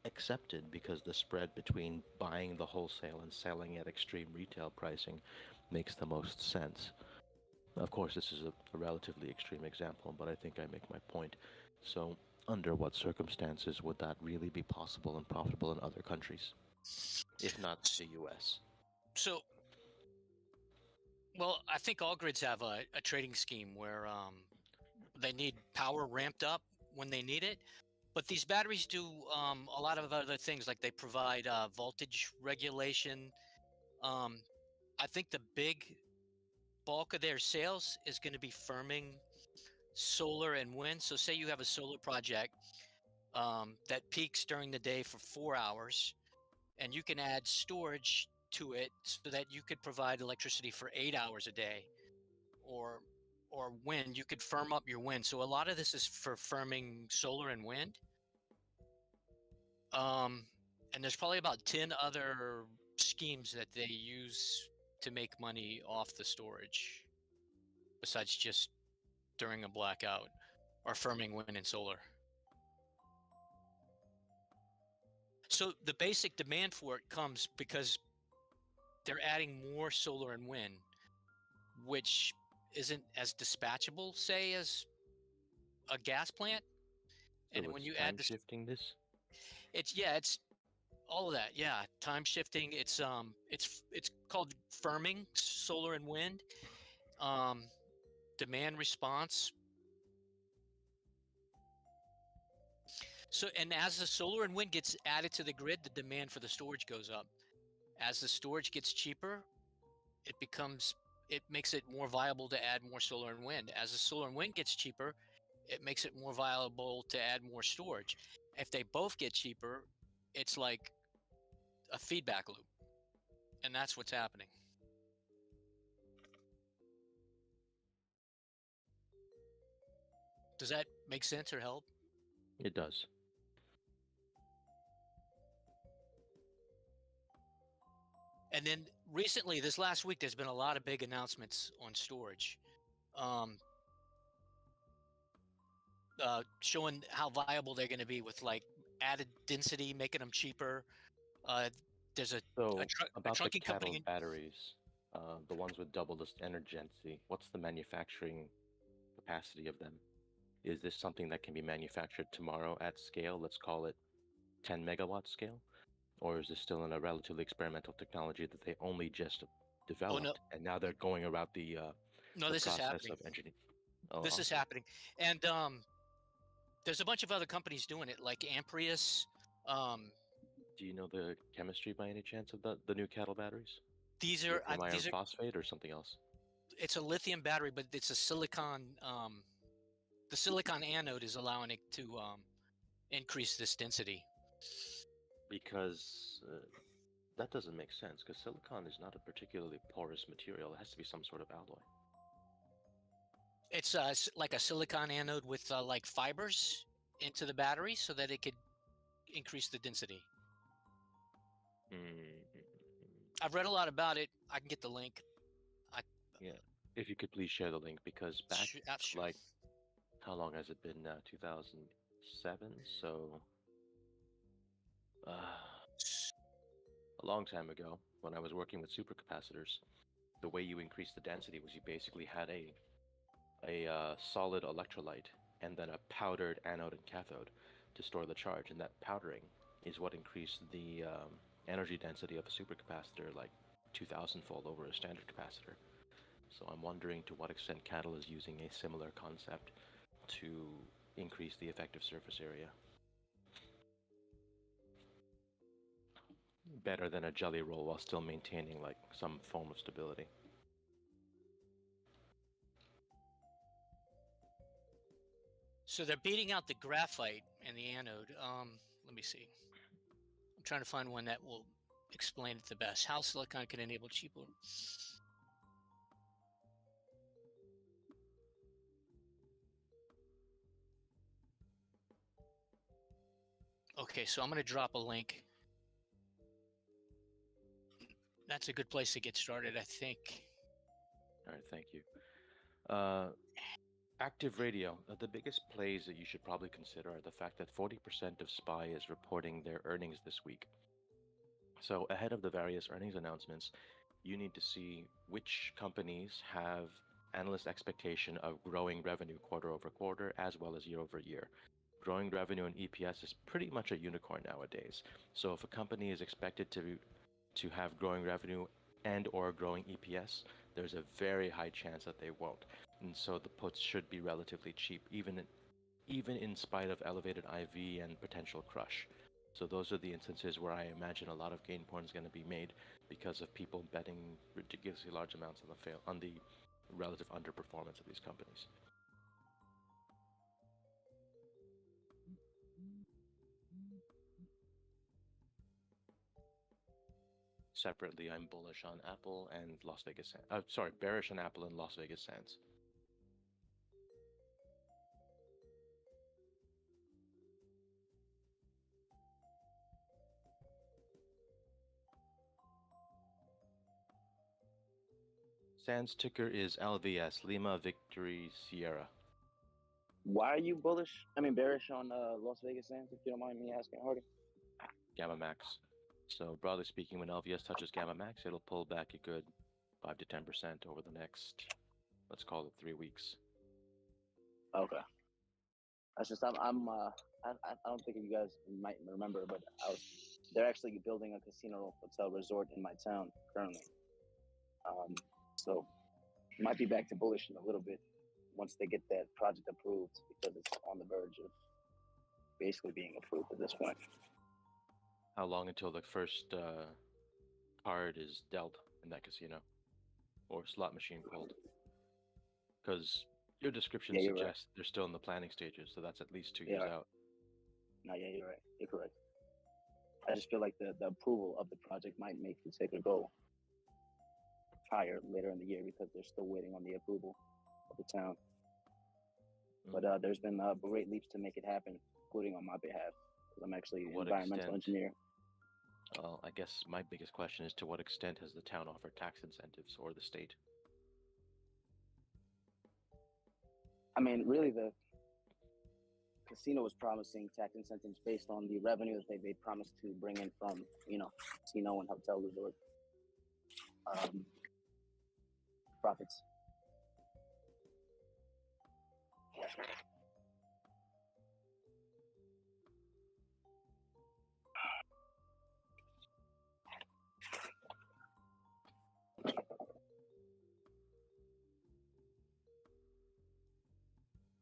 accepted because the spread between buying the wholesale and selling at extreme retail pricing makes the most sense. Of course, this is a relatively extreme example, but I think I make my point. So, under what circumstances would that really be possible and profitable in other countries, if not the US? So, well, I think all grids have a trading scheme where they need power ramped up when they need it. But these batteries do a lot of other things, like they provide voltage regulation. Um, I think the big bulk of their sales is going to be firming solar and wind. So, say you have a solar project that peaks during the day for 4 hours, and you can add storage to it so that you could provide electricity for 8 hours a day, or wind. You could firm up your wind. So a lot of this is for firming solar and wind. And there's probably about 10 other schemes that they use to make money off the storage, besides just during a blackout or firming wind and solar. So the basic demand for it comes because they're adding more solar and wind, which isn't as dispatchable, say, as a gas plant. So And when it's you time add this, shifting this? it's all of that. Yeah, time shifting. It's called firming solar and wind. Um, demand response. So, and as the solar and wind gets added to the grid, the demand for the storage goes up. As the storage gets cheaper, it makes it more viable to add more solar and wind. As the solar and wind gets cheaper, it makes it more viable to add more storage. If they both get cheaper, it's like a feedback loop. And that's what's happening. Does that make sense or help? It does. And then recently, this last week, there's been a lot of big announcements on storage, showing how viable they're going to be with like added density, making them cheaper. There's a So about the trunking company. cathode batteries, the ones with double the energy density, what's the manufacturing capacity of them? Is this something that can be manufactured tomorrow at scale? Let's call it 10 megawatt scale. or is this still in a relatively experimental technology that they only just developed, no. and now they're going about the No, this is process happening. of engineering? Oh, This is awesome. happening, and there's a bunch of other companies doing it, like Amprius. Do you know the chemistry by any chance of the new cattle batteries? These are Lithium iron these are. phosphate or something else? It's a lithium battery, but it's a silicon. The silicon anode is allowing it to increase this density. Because that doesn't make sense, because silicon is not a particularly porous material. It has to be some sort of alloy. It's like a silicon anode with like fibers into the battery so that it could increase the density. I've read a lot about it. I can get the link. Yeah, if you could please share the link, because back Sure. like, how long has it been now? 2007. So, a long time ago, when I was working with supercapacitors, the way you increased the density was you basically had a solid electrolyte and then a powdered anode and cathode to store the charge, and that powdering is what increased the energy density of a supercapacitor like 2,000-fold over a standard capacitor. So I'm wondering to what extent cattle is using a similar concept to increase the effective surface area. Better than a jelly roll while still maintaining like some form of stability. So they're beating out the graphite and the anode. Let me see. I'm trying to find one that will explain it the best. How silicon can enable cheaper. Okay, so I'm going to drop a link. That's a good place to get started, I think. All right, thank you. Active radio. The biggest plays that you should probably consider are the fact that 40% of SPY is reporting their earnings this week. So ahead of the various earnings announcements, you need to see which companies have analyst expectation of growing revenue quarter over quarter as well as year over year. Growing revenue and EPS is pretty much a unicorn nowadays. So if a company is expected to have growing revenue and or growing EPS, there's a very high chance that they won't. And so the puts should be relatively cheap, even in spite of elevated IV and potential crush. So those are the instances where I imagine a lot of gain porn is going to be made because of people betting ridiculously large amounts on the relative underperformance of these companies. Separately, I'm bullish on Apple and Las Vegas Sands. Bearish on Apple and Las Vegas Sands. Sands ticker is LVS, Lima Victory Sierra. Why are you bearish on Las Vegas Sands, if you don't mind me asking, Hardy? Gamma Max. So broadly speaking, when LVS touches Gamma Max, it'll pull back a good 5 to 10% over the next, let's call it 3 weeks. Okay. That's just I don't think you guys might remember, but they're actually building a casino hotel resort in my town currently. So might be back to bullish in a little bit once they get that project approved, because it's on the verge of basically being approved at this point. How long until the first card is dealt in that casino or slot machine pulled? Because your description suggests they're still in the planning stages, so that's at least 2 years out. No, yeah, you're right. You're correct. I just feel like the approval of the project might make the ticker go higher later in the year because they're still waiting on the approval of the town. But there's been great leaps to make it happen, including on my behalf, because I'm actually an environmental engineer. Well, I guess my biggest question is, to what extent has the town offered tax incentives, or the state? I mean, really, the casino was promising tax incentives based on the revenue that they promised to bring in from, casino and hotel resort profits.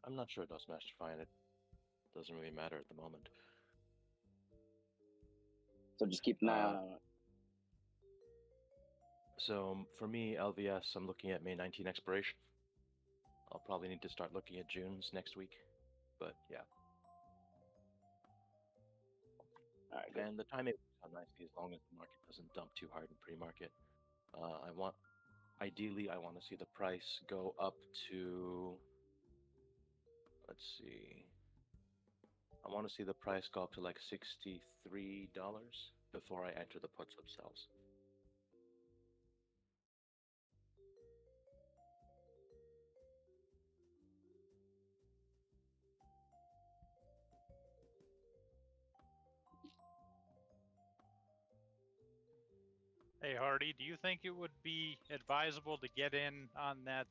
I'm not sure it does Master Fine. It doesn't really matter at the moment. So just keep an eye on it. So for me, LVS, I'm looking at May 19 expiration. I'll probably need to start looking at June's next week, but yeah. All right, good. And the timing works out nicely as long as the market doesn't dump too hard in pre-market. Ideally, I want to see the price go up to, let's see, I want to see the price go up to like $63 before I enter the puts themselves. Hey Hardy, do you think it would be advisable to get in on that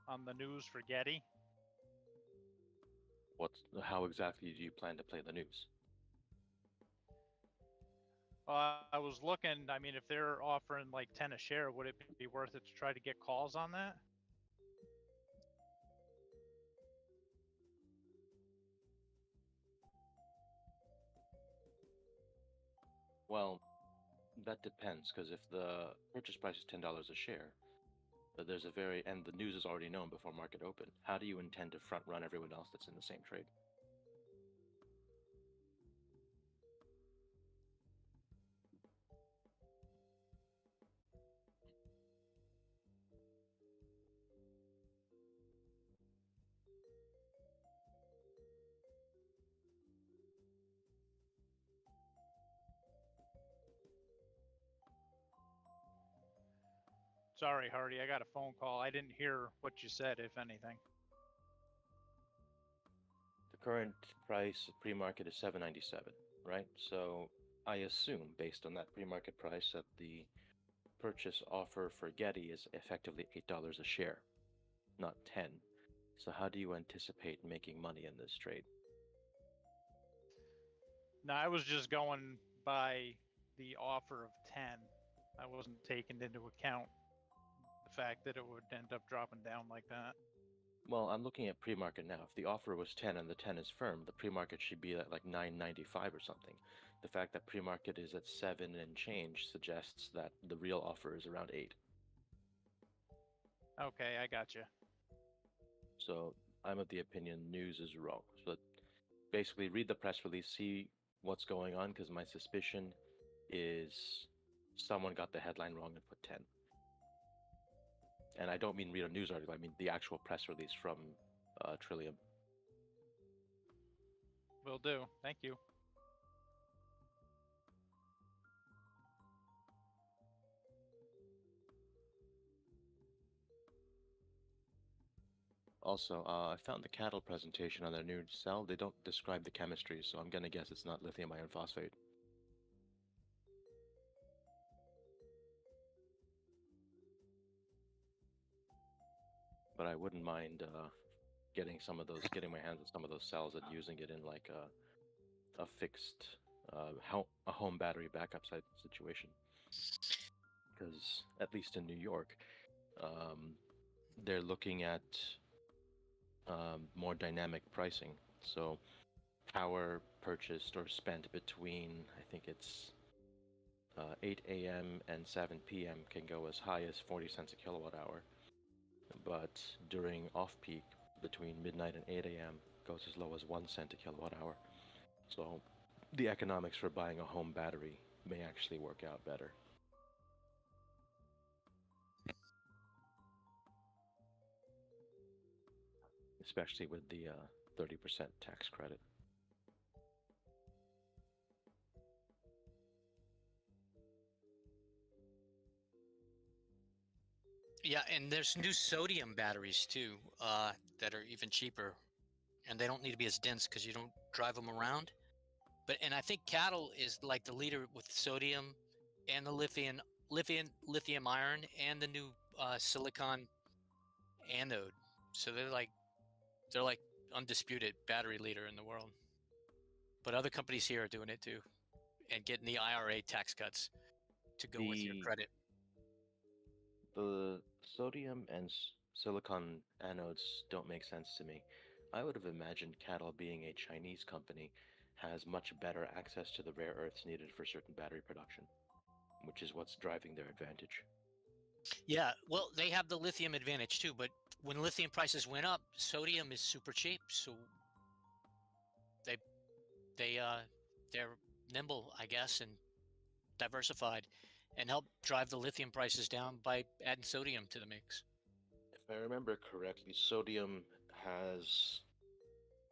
on the news for Getty? How exactly do you plan to play the news? I was looking. I mean, if they're offering like 10 a share, would it be worth it to try to get calls on that? Well, that depends, because if the purchase price is $10 a share, but and the news is already known before market open, how do you intend to front run everyone else that's in the same trade? Sorry, Hardy, I got a phone call. I didn't hear what you said, if anything. The current price pre-market is $7.97, right? So I assume, based on that pre-market price, that the purchase offer for Getty is effectively $8 a share, not 10. So how do you anticipate making money in this trade? No, I was just going by the offer of 10. I wasn't taking into account the fact that it would end up dropping down like that. Well, I'm looking at pre-market now. If the offer was 10 and the 10 is firm, the pre-market should be at like 9.95 or something. The fact that pre-market is at 7 and change suggests that the real offer is around 8. Okay, I got you. So I'm of the opinion news is wrong. So basically read the press release, see what's going on, because my suspicion is someone got the headline wrong and put 10. And I don't mean read a news article, I mean the actual press release from Trillium. Will do. Thank you. Also, I found the cattle presentation on their new cell. They don't describe the chemistry, so I'm gonna guess it's not lithium iron phosphate. But I wouldn't mind getting my hands on some of those cells and using it in like a fixed, a home battery backup site situation. Because at least in New York, they're looking at more dynamic pricing. So power purchased or spent between, I think it's 8 a.m. and 7 p.m. can go as high as 40 cents a kilowatt hour. But during off-peak, between midnight and 8 a.m., goes as low as 1 cent a kilowatt hour. So the economics for buying a home battery may actually work out better. Especially with the 30% tax credit. Yeah, and there's new sodium batteries too that are even cheaper, and they don't need to be as dense because you don't drive them around. And I think cattle is like the leader with sodium and the lithium iron and the new silicon anode. So they're like undisputed battery leader in the world. But other companies here are doing it too, and getting the IRA tax cuts to go with your credit. The sodium and silicon anodes don't make sense to me. I would have imagined Cattle, being a Chinese company, has much better access to the rare earths needed for certain battery production, which is what's driving their advantage. Yeah, well, they have the lithium advantage too, but when lithium prices went up, sodium is super cheap, so they they're nimble, I guess, and diversified, and help drive the lithium prices down by adding sodium to the mix. If I remember correctly, sodium has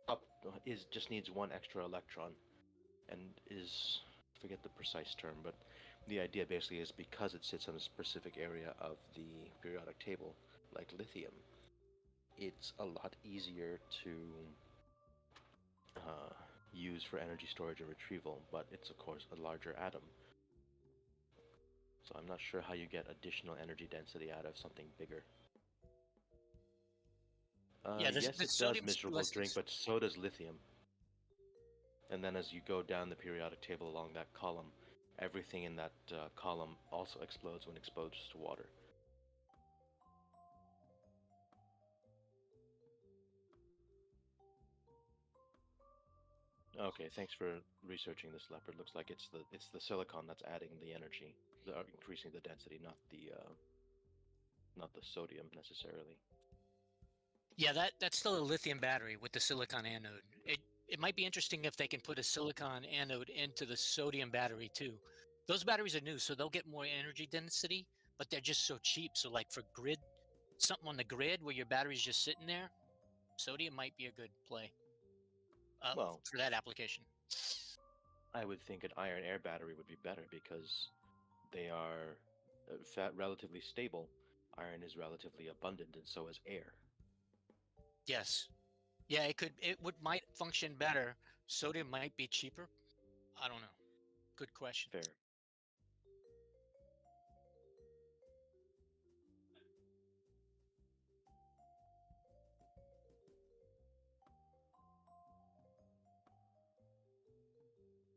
up is just needs one extra electron, and is, I forget the precise term, but the idea basically is because it sits on a specific area of the periodic table, like lithium, it's a lot easier to use for energy storage and retrieval, but it's of course a larger atom. So I'm not sure how you get additional energy density out of something bigger. Yeah, yes, the it does sodium's miserable drink, but so does lithium. And then as you go down the periodic table along that column, everything in that column also explodes when exposed to water. Okay, thanks for researching this, Leopard. Looks like it's the silicon that's adding the energy, increasing the density, not the sodium necessarily. Yeah, that's still a lithium battery with the silicon anode. It might be interesting if they can put a silicon anode into the sodium battery too. Those batteries are new, so they'll get more energy density, but they're just so cheap. So like for grid, something on the grid where your battery's just sitting there, sodium might be a good play. Well, for that application. I would think an iron air battery would be better because they are relatively stable. Iron is relatively abundant, and so is air. Yes. Yeah, might function better. Sodium might be cheaper. I don't know. Good question. Fair.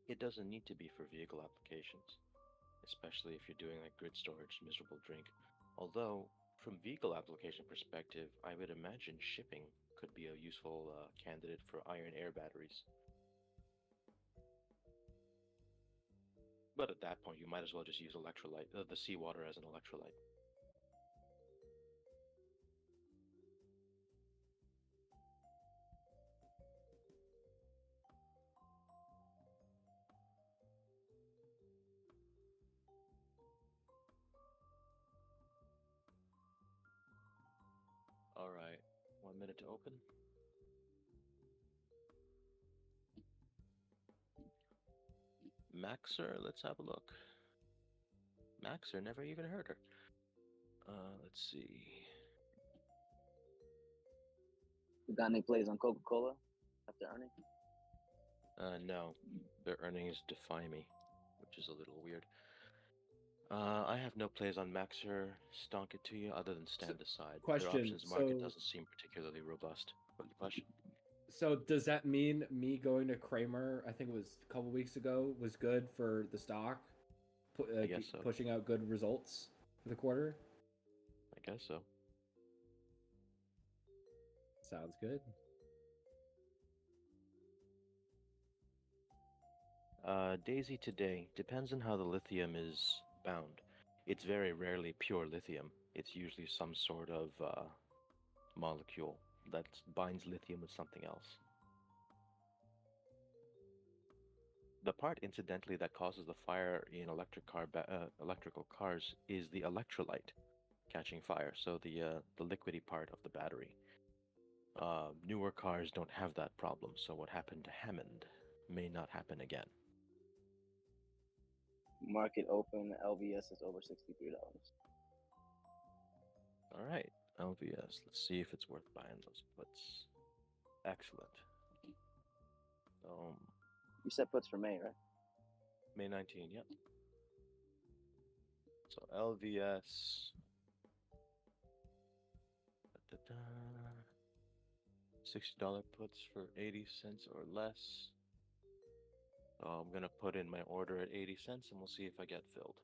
It doesn't need to be for vehicle applications, especially if you're doing like grid storage, miserable drink. Although, from vehicle application perspective, I would imagine shipping could be a useful candidate for iron air batteries. But at that point, you might as well just use electrolyte, the seawater as an electrolyte. All right, 1 minute to open. Maxer, let's have a look. Maxer, never even heard her. Let's see. You got any plays on Coca-Cola after earning? No. Their earnings defy me, which is a little weird. I have no plays on Maxer. Stonk it to you, other than stand aside. Question. Their options market doesn't seem particularly robust. What the question? So does that mean me going to Kramer, I think it was a couple weeks ago, was good for the stock? I guess so. Pushing out good results for the quarter? I guess so. Sounds good. Daisy today depends on how the lithium is bound. It's very rarely pure lithium. It's usually some sort of molecule that binds lithium with something else. The part, incidentally, that causes the fire in electrical cars is the electrolyte catching fire, so the liquidy part of the battery. Newer cars don't have that problem, so what happened to Hammond may not happen again. Market open, LVS is over $63. All right, LVS. Let's see if it's worth buying those puts. Excellent. You said puts for May, right? May 19, yep. So LVS. $60 puts for 80 cents or less. So I'm gonna put in my order at 80 cents and we'll see if I get filled.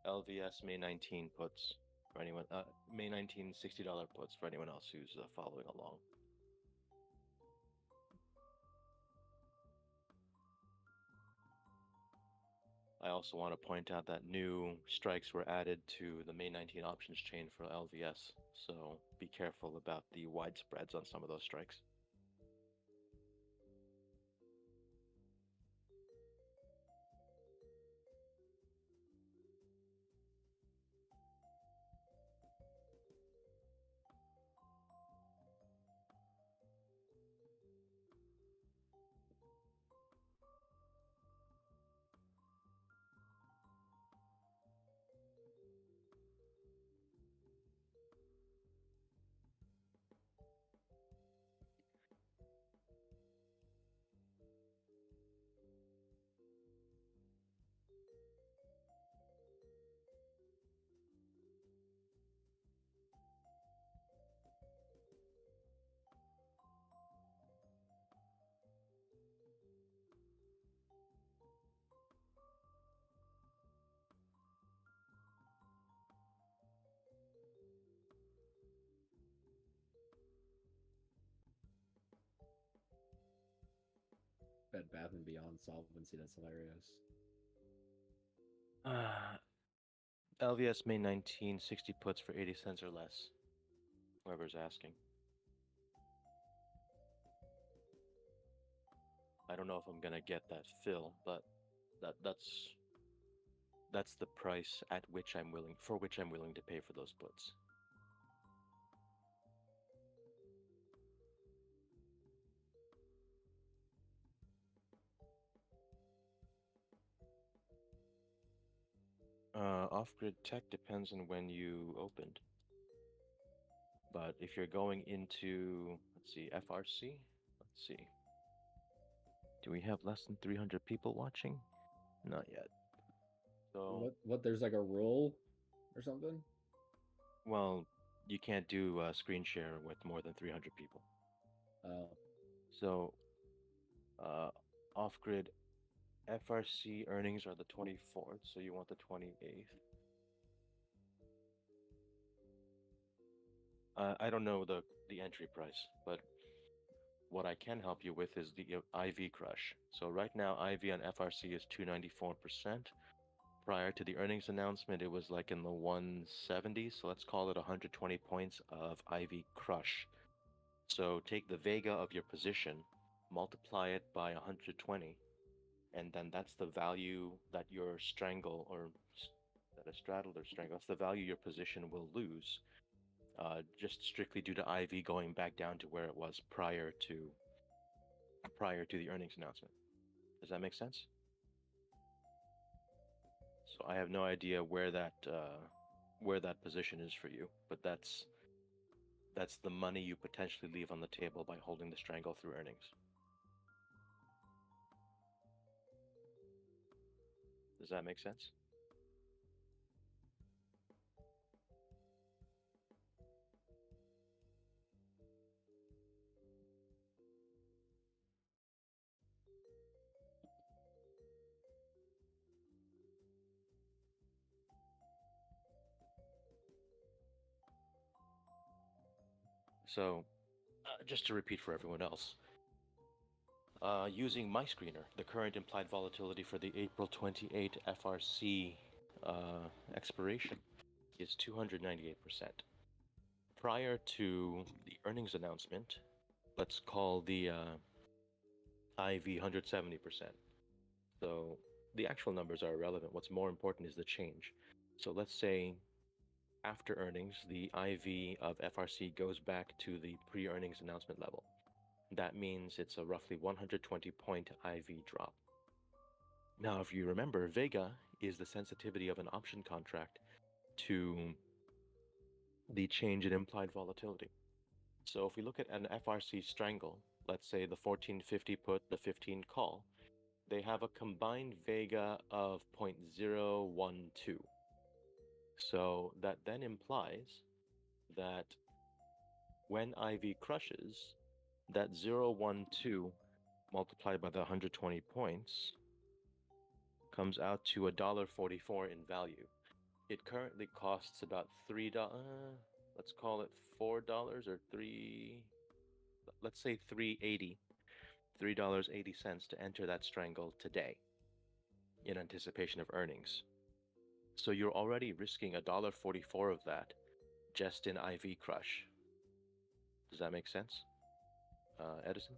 LVS May 19 puts. For anyone, May 19, $60 puts for anyone else who's following along. I also want to point out that new strikes were added to the May 19 options chain for LVS, so be careful about the widespreads on some of those strikes. Bed Bath and Beyond solvency. That's hilarious. LVS May 19, 60 puts for 80 cents or less. Whoever's asking. I don't know if I'm gonna get that fill, but that's the price at which I'm willing to pay for those puts. Off-grid tech depends on when you opened. But if you're going into, let's see, FRC, let's see. Do we have less than 300 people watching? Not yet. So What? There's like a rule or something? Well, you can't do a screen share with more than 300 people. Oh. So, off-grid FRC earnings are the 24th, so you want the 28th. I don't know the entry price, but what I can help you with is the IV crush. So right now, IV on FRC is 294%. Prior to the earnings announcement, it was like in the 170s, so let's call it 120 points of IV crush. So take the Vega of your position, multiply it by 120, and then that's the value that your strangle or that a straddle or strangle, that's the value your position will lose, just strictly due to IV going back down to where it was prior to the earnings announcement. Does that make sense? So I have no idea where that position is for you, but that's the money you potentially leave on the table by holding the strangle through earnings. Does that make sense? So, just to repeat for everyone else, using my screener, the current implied volatility for the April 28 FRC expiration is 298%. Prior to the earnings announcement, let's call the IV 170%. So the actual numbers are irrelevant. What's more important is the change. So let's say after earnings, the IV of FRC goes back to the pre-earnings announcement level. That means it's a roughly 120-point IV drop. Now, if you remember, Vega is the sensitivity of an option contract to the change in implied volatility. So if we look at an FRC strangle, let's say the 1450 put, the 15 call, they have a combined Vega of 0.012. So that then implies that when IV crushes, that 0.12 multiplied by the 120 points comes out to $1.44 in value. It currently costs about $3. Let's call it $4 or three. Let's say 3.80. $3.80 to enter that strangle today, in anticipation of earnings. So you're already risking $1.44 of that just in IV crush. Does that make sense, Edison?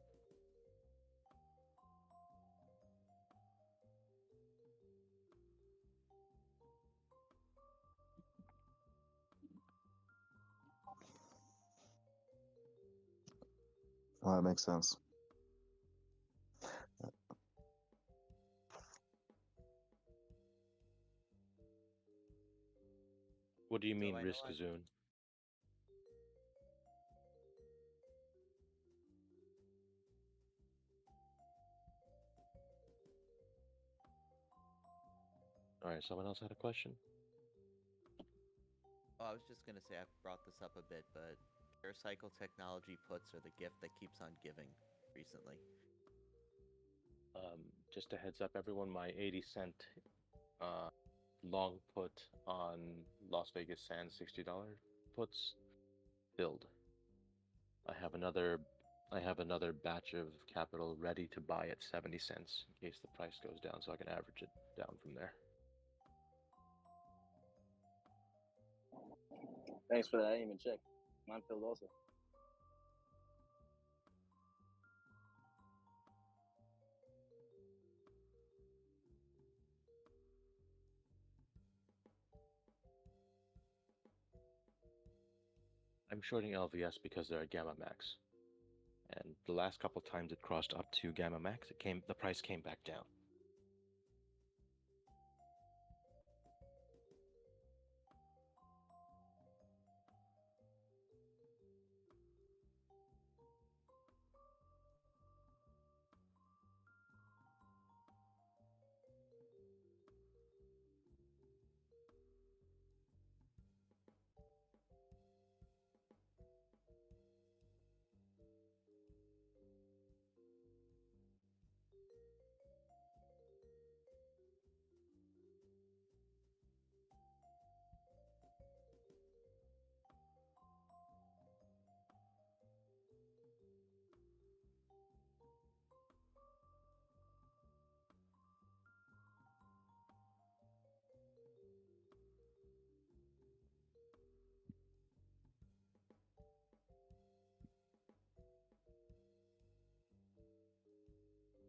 Oh, that makes sense. What do you mean I know risk I've- zone? All right, someone else had a question? Oh, I was just gonna say I've brought this up a bit, but pure cycle technology puts are the gift that keeps on giving recently. Just a heads up, everyone, my 80-cent long put on Las Vegas Sands $60 puts filled. I have another batch of capital ready to buy at 70 cents in case the price goes down, so I can average it down from there. Thanks for that. I didn't even check. Mine filled also. I'm shorting LVS because they're at Gamma Max. And the last couple times it crossed up to Gamma Max, the price came back down.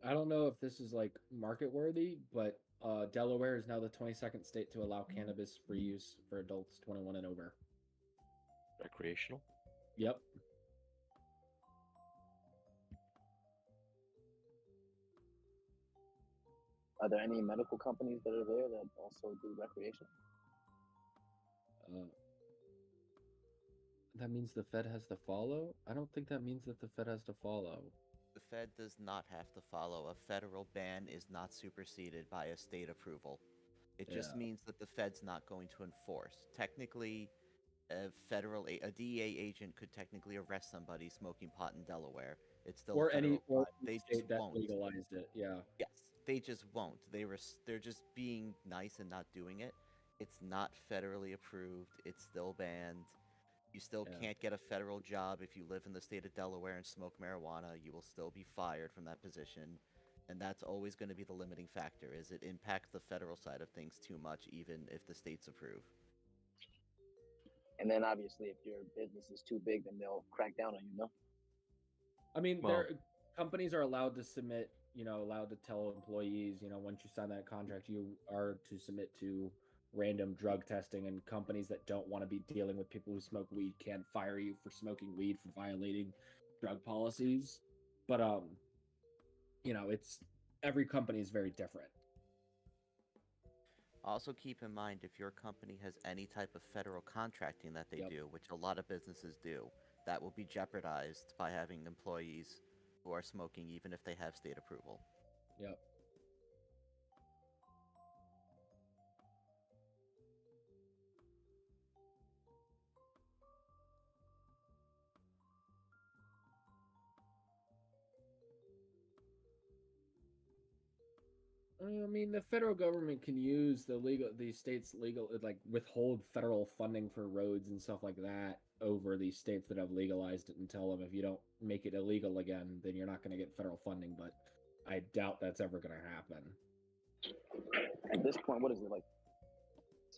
I don't know if this is like market worthy, but Delaware is now the 22nd state to allow cannabis for use for adults 21 and over. Recreational? Yep. Are there any medical companies that are there that also do recreation? That means the Fed has to follow? I don't think that means that the Fed has to follow. The Fed does not have to follow. A federal ban is not superseded by a state approval. It just Yeah. means that the Fed's not going to enforce. Technically, a DEA agent could technically arrest somebody smoking pot in Delaware. It's still Or a federal any or crime. They state just that won't. legalized it. Yeah. Yes, they just won't. They're just being nice and not doing it. It's not federally approved. It's still banned. You still Yeah. can't get a federal job if you live in the state of Delaware and smoke marijuana. You will still be fired from that position. And that's always going to be the limiting factor, is it impacts the federal side of things too much, even if the states approve. And then obviously, if your business is too big, then they'll crack down on you, no? I mean, Well- companies are allowed to submit, allowed to tell employees, once you sign that contract, you are to submit to random drug testing, and companies that don't want to be dealing with people who smoke weed can fire you for smoking weed for violating drug policies. But it's every company is very different. Also keep in mind, if your company has any type of federal contracting that they do, which a lot of businesses do, that will be jeopardized by having employees who are smoking even if they have state approval. Yep. I mean, the federal government can use the states' legal, like withhold federal funding for roads and stuff like that over these states that have legalized it and tell them if you don't make it illegal again, then you're not going to get federal funding. But I doubt that's ever going to happen. At this point, what is it like?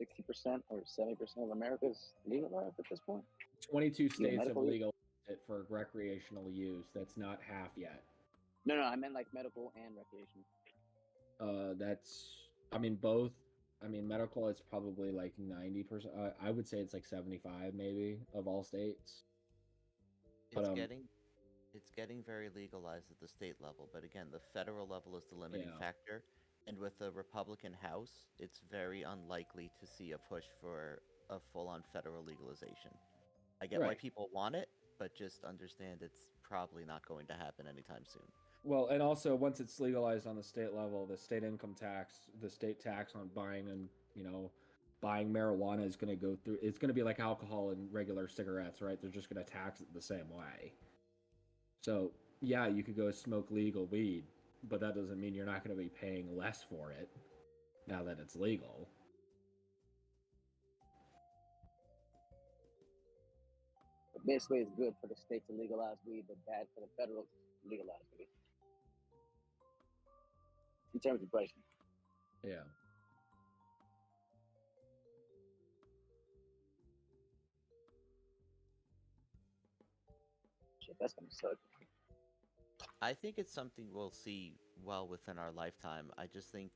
60% or 70% of America's legalized at this point. 22 states have medical use? legalized it for recreational use. That's not half yet. No, I meant like medical and recreational. I mean, both. I mean, medical is probably like 90%. I would say it's like 75 maybe of all states. It's getting very legalized at the state level, but again, the federal level is the limiting factor. And with the Republican House, it's very unlikely to see a push for a full-on federal legalization. I get why people want it, but just understand it's probably not going to happen anytime soon. Well, and also once it's legalized on the state level, the state income tax, the state tax on buying and buying marijuana is going to go through. It's going to be like alcohol and regular cigarettes, right? They're just going to tax it the same way. So yeah, you could go smoke legal weed, but that doesn't mean you're not going to be paying less for it now that it's legal. But basically, it's good for the state to legalize weed, but bad for the federal to legalize weed. In terms of pricing. Yeah. Shit, that's gonna suck. I think it's something we'll see well within our lifetime. I just think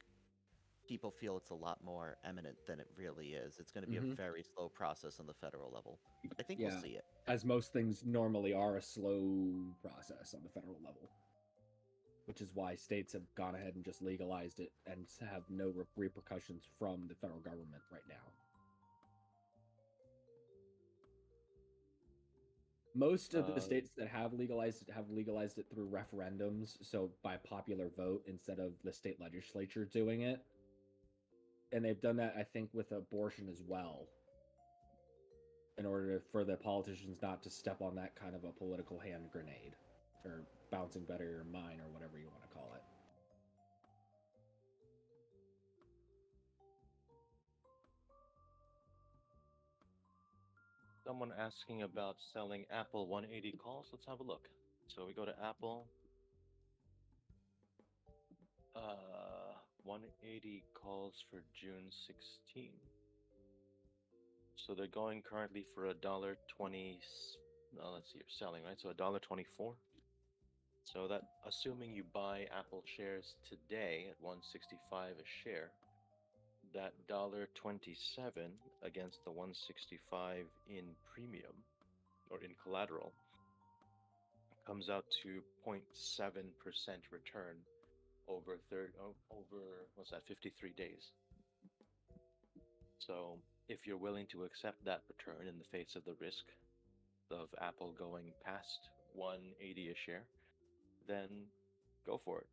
people feel it's a lot more eminent than it really is. It's going to be a very slow process on the federal level. I think we'll see it. As most things normally are a slow process on the federal level. Which is why states have gone ahead and just legalized it and have no repercussions from the federal government right now. Most of the states that have legalized it through referendums, so by popular vote instead of the state legislature doing it. And they've done that, I think, with abortion as well, in order for the politicians not to step on that kind of a political hand grenade, or bouncing better your mind, or whatever you want to call it. Someone asking about selling Apple 180 calls. Let's have a look. So we go to Apple. 180 calls for June 16. So they're going currently for $1.20. Let's see, you're selling, right? So $1.24. So that, assuming you buy Apple shares today at 165 a share, that $1.27 against the 165 in premium or in collateral comes out to 0.7% return over what's that, 53 days. So if you're willing to accept that return in the face of the risk of Apple going past 180 a share, then go for it.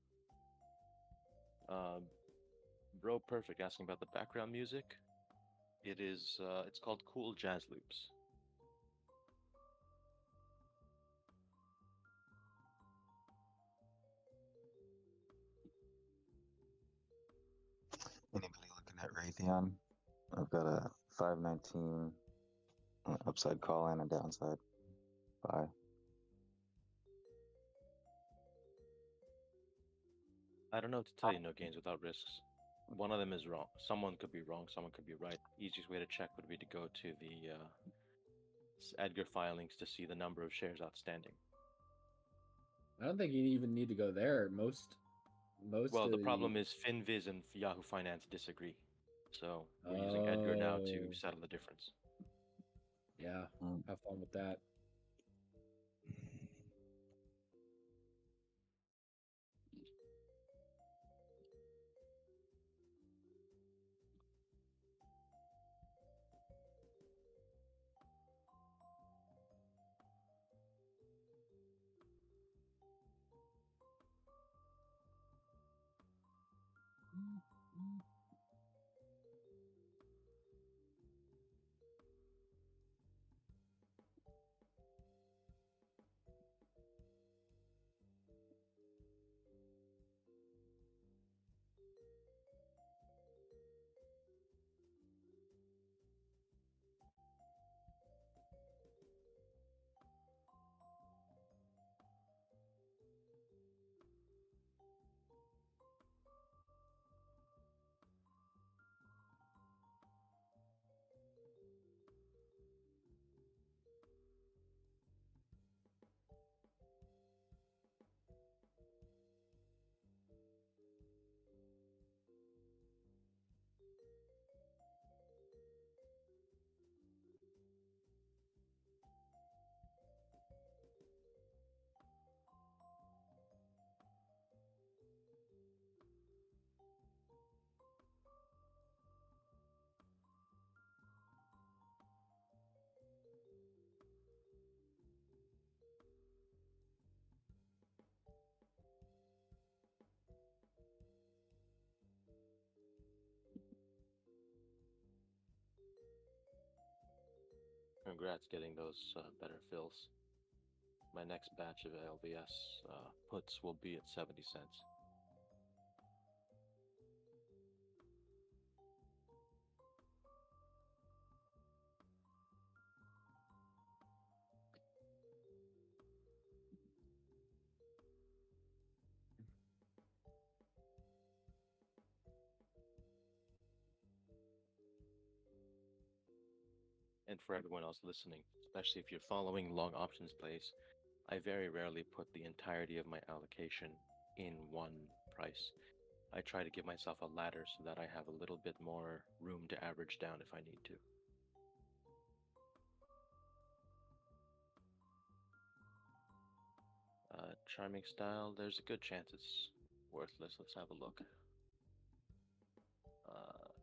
Bro Perfect asking about the background music. It's called Cool Jazz Loops. Anybody looking at Raytheon? I've got a 519 upside call and a downside buy. I don't know what to tell you. No gains without risks. One of them is wrong. Someone could be wrong. Someone could be right. Easiest way to check would be to go to the Edgar filings to see the number of shares outstanding. I don't think you even need to go there. Well, the problem is FinViz and Yahoo Finance disagree. So we're using Edgar now to settle the difference. Yeah, have fun with that. Congrats getting those better fills. My next batch of LVS puts will be at 70 cents. And for everyone else listening, especially if you're following long options plays, I very rarely put the entirety of my allocation in one price. I try to give myself a ladder so that I have a little bit more room to average down if I need to. Charming style, there's a good chance it's worthless. Let's have a look.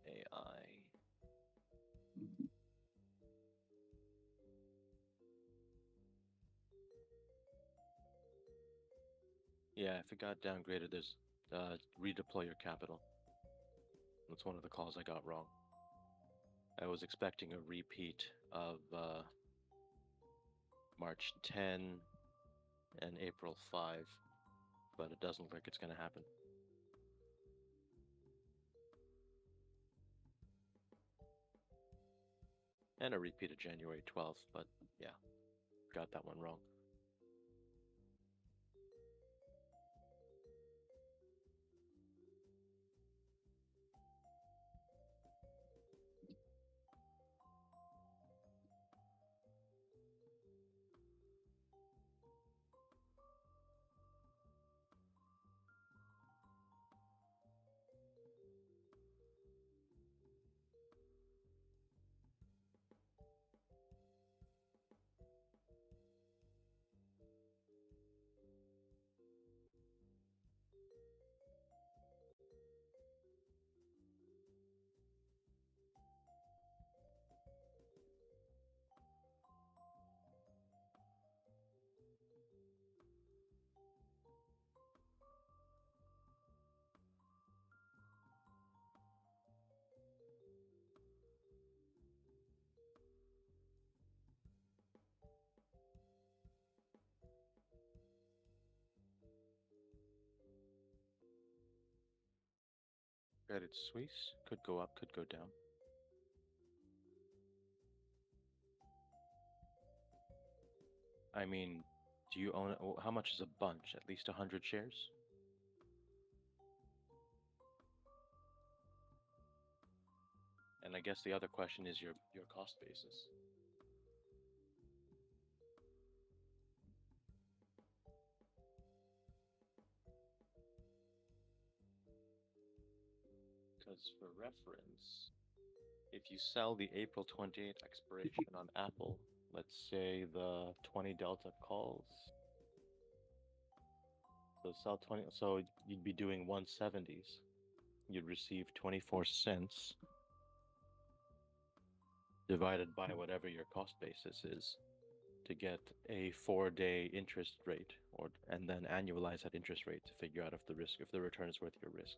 AI. Yeah, if it got downgraded, there's redeploy your capital. That's one of the calls I got wrong. I was expecting a repeat of March 10 and April 5, but it doesn't look like it's going to happen. And a repeat of January 12th, but yeah, got that one wrong. Credit Suisse could go up, could go down. I mean, do you own it? How much is a bunch? At least 100 shares? And I guess the other question is your cost basis. Because for reference, if you sell the April 28th expiration on Apple, let's say the 20 Delta calls, so sell 20, so you'd be doing 170s. You'd receive 24 cents divided by whatever your cost basis is to get a 4-day interest rate, and then annualize that interest rate to figure out if the return is worth your risk.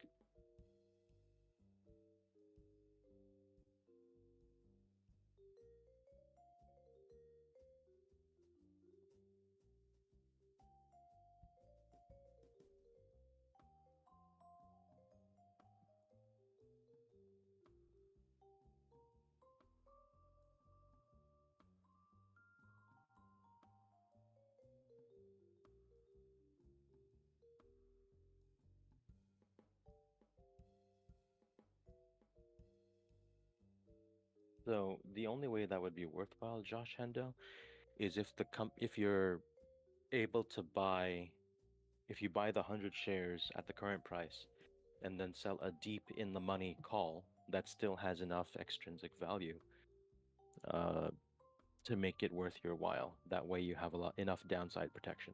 So the only way that would be worthwhile, Josh Hendo, is if you're able to buy, if you buy the 100 shares at the current price and then sell a deep in the money call that still has enough extrinsic value to make it worth your while. That way you have enough downside protection.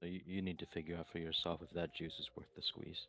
So you need to figure out for yourself if that juice is worth the squeeze.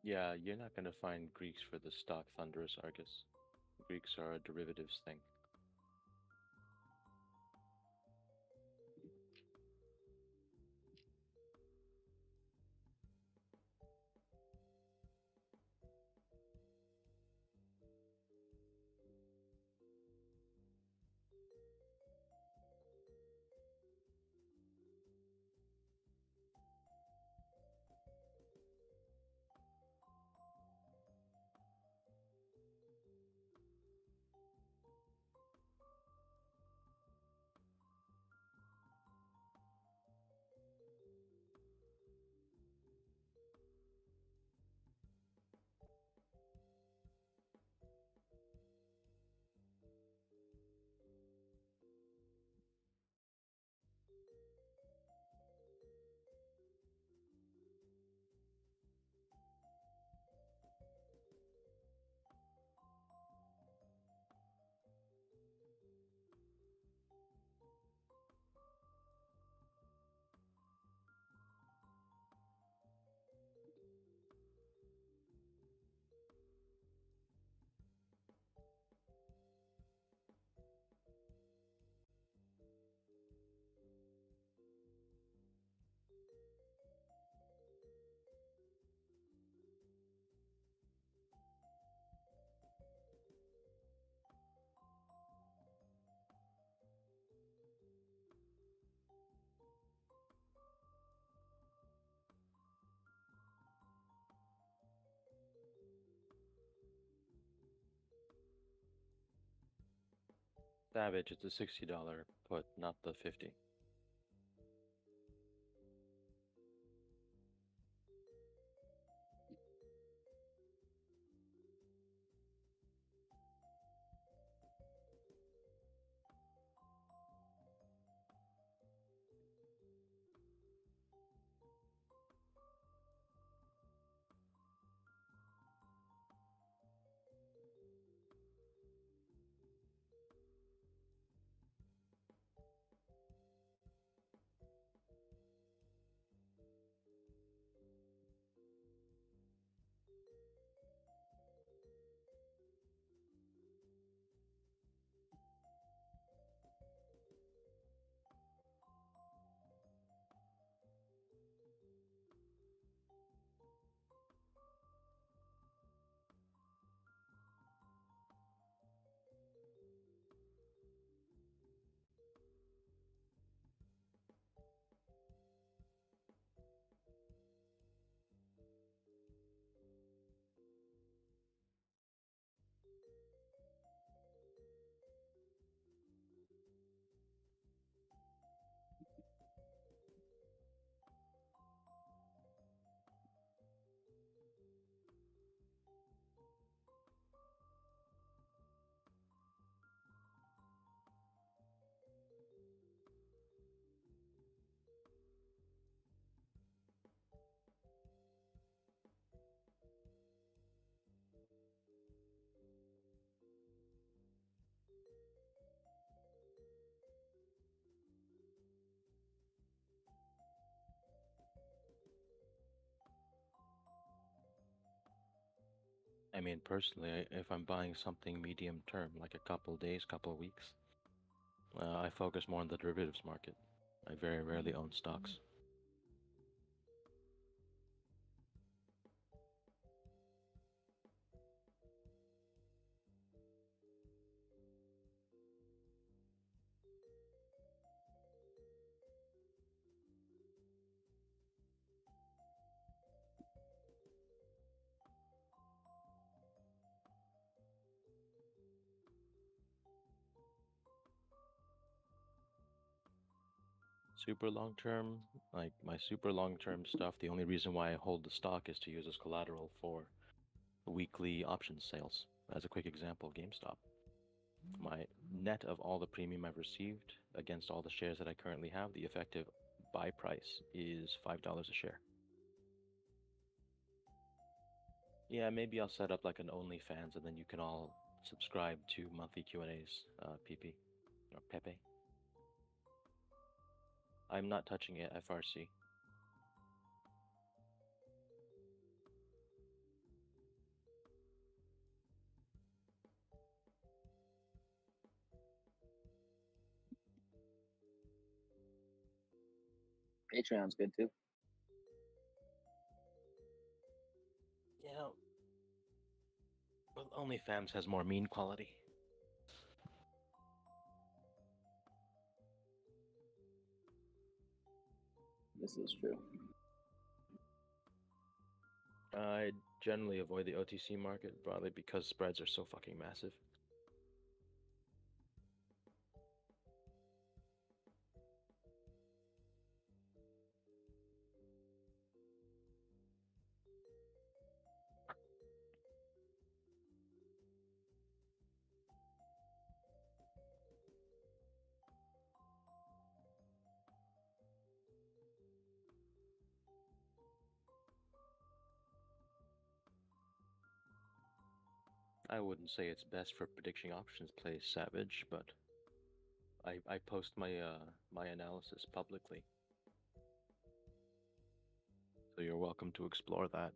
Yeah, you're not gonna find Greeks for the stock Thunderous Argus. Greeks are a derivatives thing. Savage, it's a $60 put, not the 50. I mean, personally, if I'm buying something medium term, like a couple days, couple weeks, I focus more on the derivatives market. I very rarely own stocks. Super long term, like my super long term stuff, the only reason why I hold the stock is to use as collateral for weekly option sales. As a quick example, GameStop. My net of all the premium I've received against all the shares that I currently have, the effective buy price is $5 a share. Yeah, maybe I'll set up like an OnlyFans and then you can all subscribe to monthly Q&As, PP or Pepe. I'm not touching it, FRC. Patreon's good too. Yeah. Well, OnlyFans has more meme quality. This is true. I generally avoid the OTC market broadly because spreads are so fucking massive. I wouldn't say it's best for predicting options plays, Savage, but I post my analysis publicly. So you're welcome to explore that.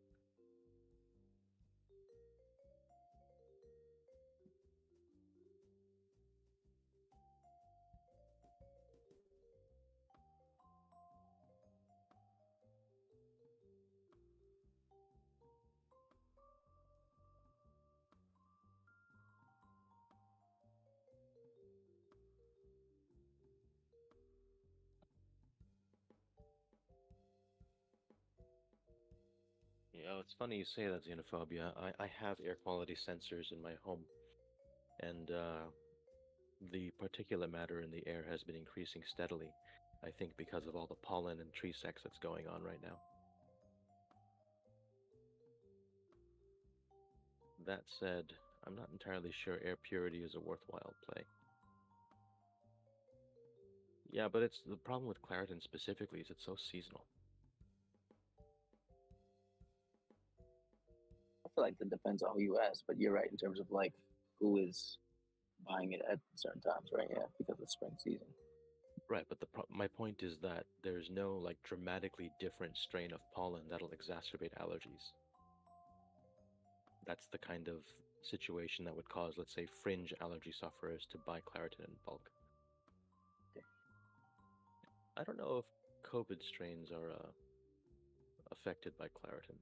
Yeah, it's funny you say that, Xenophobia. I have air quality sensors in my home, and the particulate matter in the air has been increasing steadily, I think because of all the pollen and tree sex that's going on right now. That said, I'm not entirely sure air purity is a worthwhile play. Yeah, but it's the problem with Claritin specifically is it's so seasonal. I feel like that depends on who you ask, but you're right in terms of like who is buying it at certain times, right? Yeah, because of spring season. Right, but my point is that there's no like dramatically different strain of pollen that'll exacerbate allergies. That's the kind of situation that would cause, let's say, fringe allergy sufferers to buy Claritin in bulk. I don't know if COVID strains are affected by Claritin.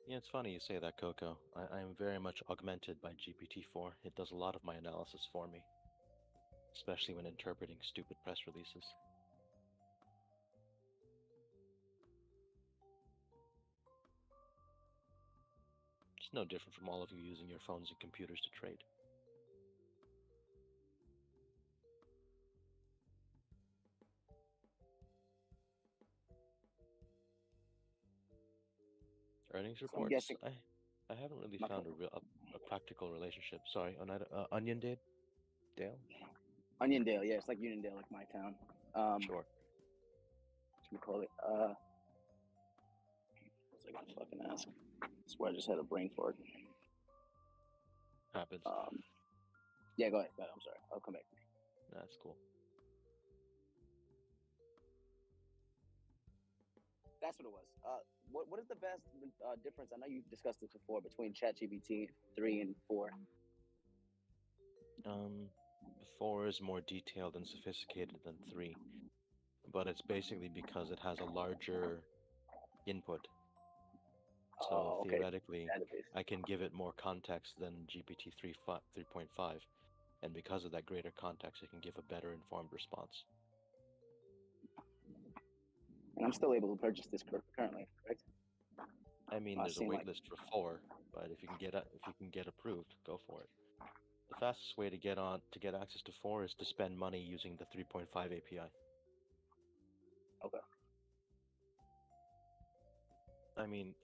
Yeah, it's funny you say that, Coco. I'm very much augmented by GPT-4. It does a lot of my analysis for me, especially when interpreting stupid press releases. It's no different from all of you using your phones and computers to trade. Earnings So I'm reports? guessing. I haven't really My found fault. a practical relationship. Sorry, Onion Dale? Uniondale, yeah, it's like Uniondale, like my town. Sure. What you call it? What's I gonna fucking ask? I swear I just had a brain fart. Happens. Yeah, go ahead. I'm sorry. I'll come back. That's cool. That's what it was. What is the best difference? I know you've discussed this before between ChatGPT 3 and 4. 4 is more detailed and sophisticated than 3, but it's basically because it has a larger input So Oh, okay. theoretically, Database. I can give it more context than GPT 3.5, and because of that greater context, it can give a better informed response. And I'm still able to purchase this currently, correct? I mean, I've there's a seen, wait like- list for 4, but if you can get approved, go for it. The fastest way to get access to 4 is to spend money using the 3.5 API. Okay. I mean,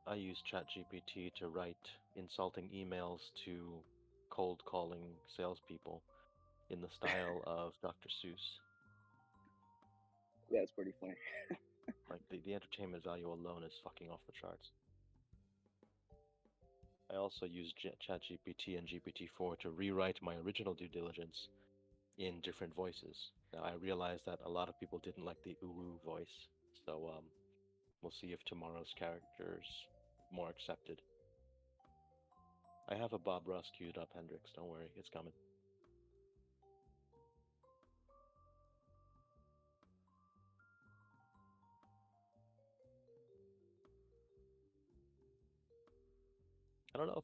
I use ChatGPT to write insulting emails to cold calling salespeople in the style of Dr. Seuss. Yeah, it's pretty funny. Like the entertainment value alone is fucking off the charts. I also use ChatGPT and GPT-4 to rewrite my original due diligence in different voices. Now I realize that a lot of people didn't like the uwu voice, so we'll see if tomorrow's character's more accepted. I have a Bob Ross queued up, Hendrix. Don't worry, it's coming. I don't know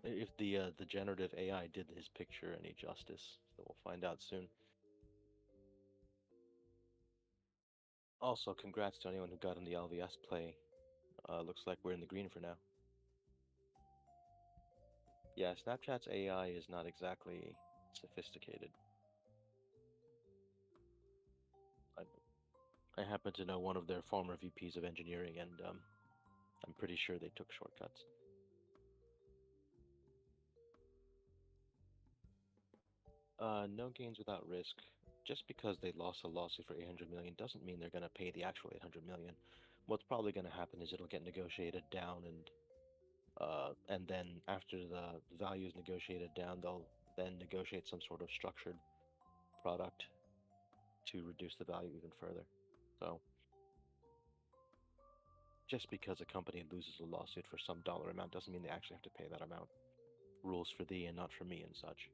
if the generative AI did his picture any justice, so we'll find out soon. Also, congrats to anyone who got in the LVS play. Looks like we're in the green for now. Yeah, Snapchat's AI is not exactly sophisticated. I happen to know one of their former VPs of engineering, and I'm pretty sure they took shortcuts. No gains without risk. Just because they lost a lawsuit for 800 million doesn't mean they're going to pay the actual 800 million. What's probably going to happen is it'll get negotiated down, and then after the value is negotiated down, they'll then negotiate some sort of structured product to reduce the value even further. So, just because a company loses a lawsuit for some dollar amount doesn't mean they actually have to pay that amount. Rules for thee and not for me and such.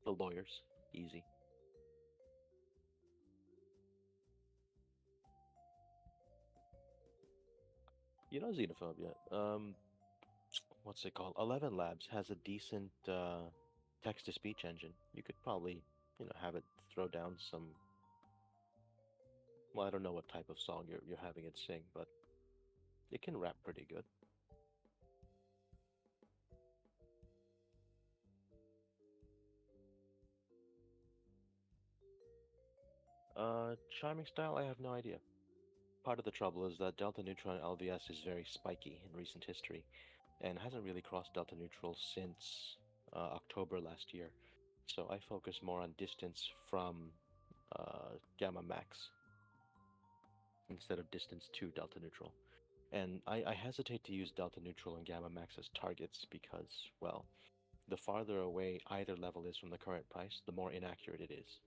The lawyers, easy. You know, xenophobia. What's it called? 11 Labs has a decent text-to-speech engine. You could probably, have it throw down some. Well, I don't know what type of song you're having it sing, but it can rap pretty good. Chiming style, I have no idea. Part of the trouble is that delta neutral in LVS is very spiky in recent history, and hasn't really crossed delta neutral since October last year. So I focus more on distance from gamma max instead of distance to delta neutral. And I hesitate to use delta neutral and gamma max as targets because, well, the farther away either level is from the current price, the more inaccurate it is.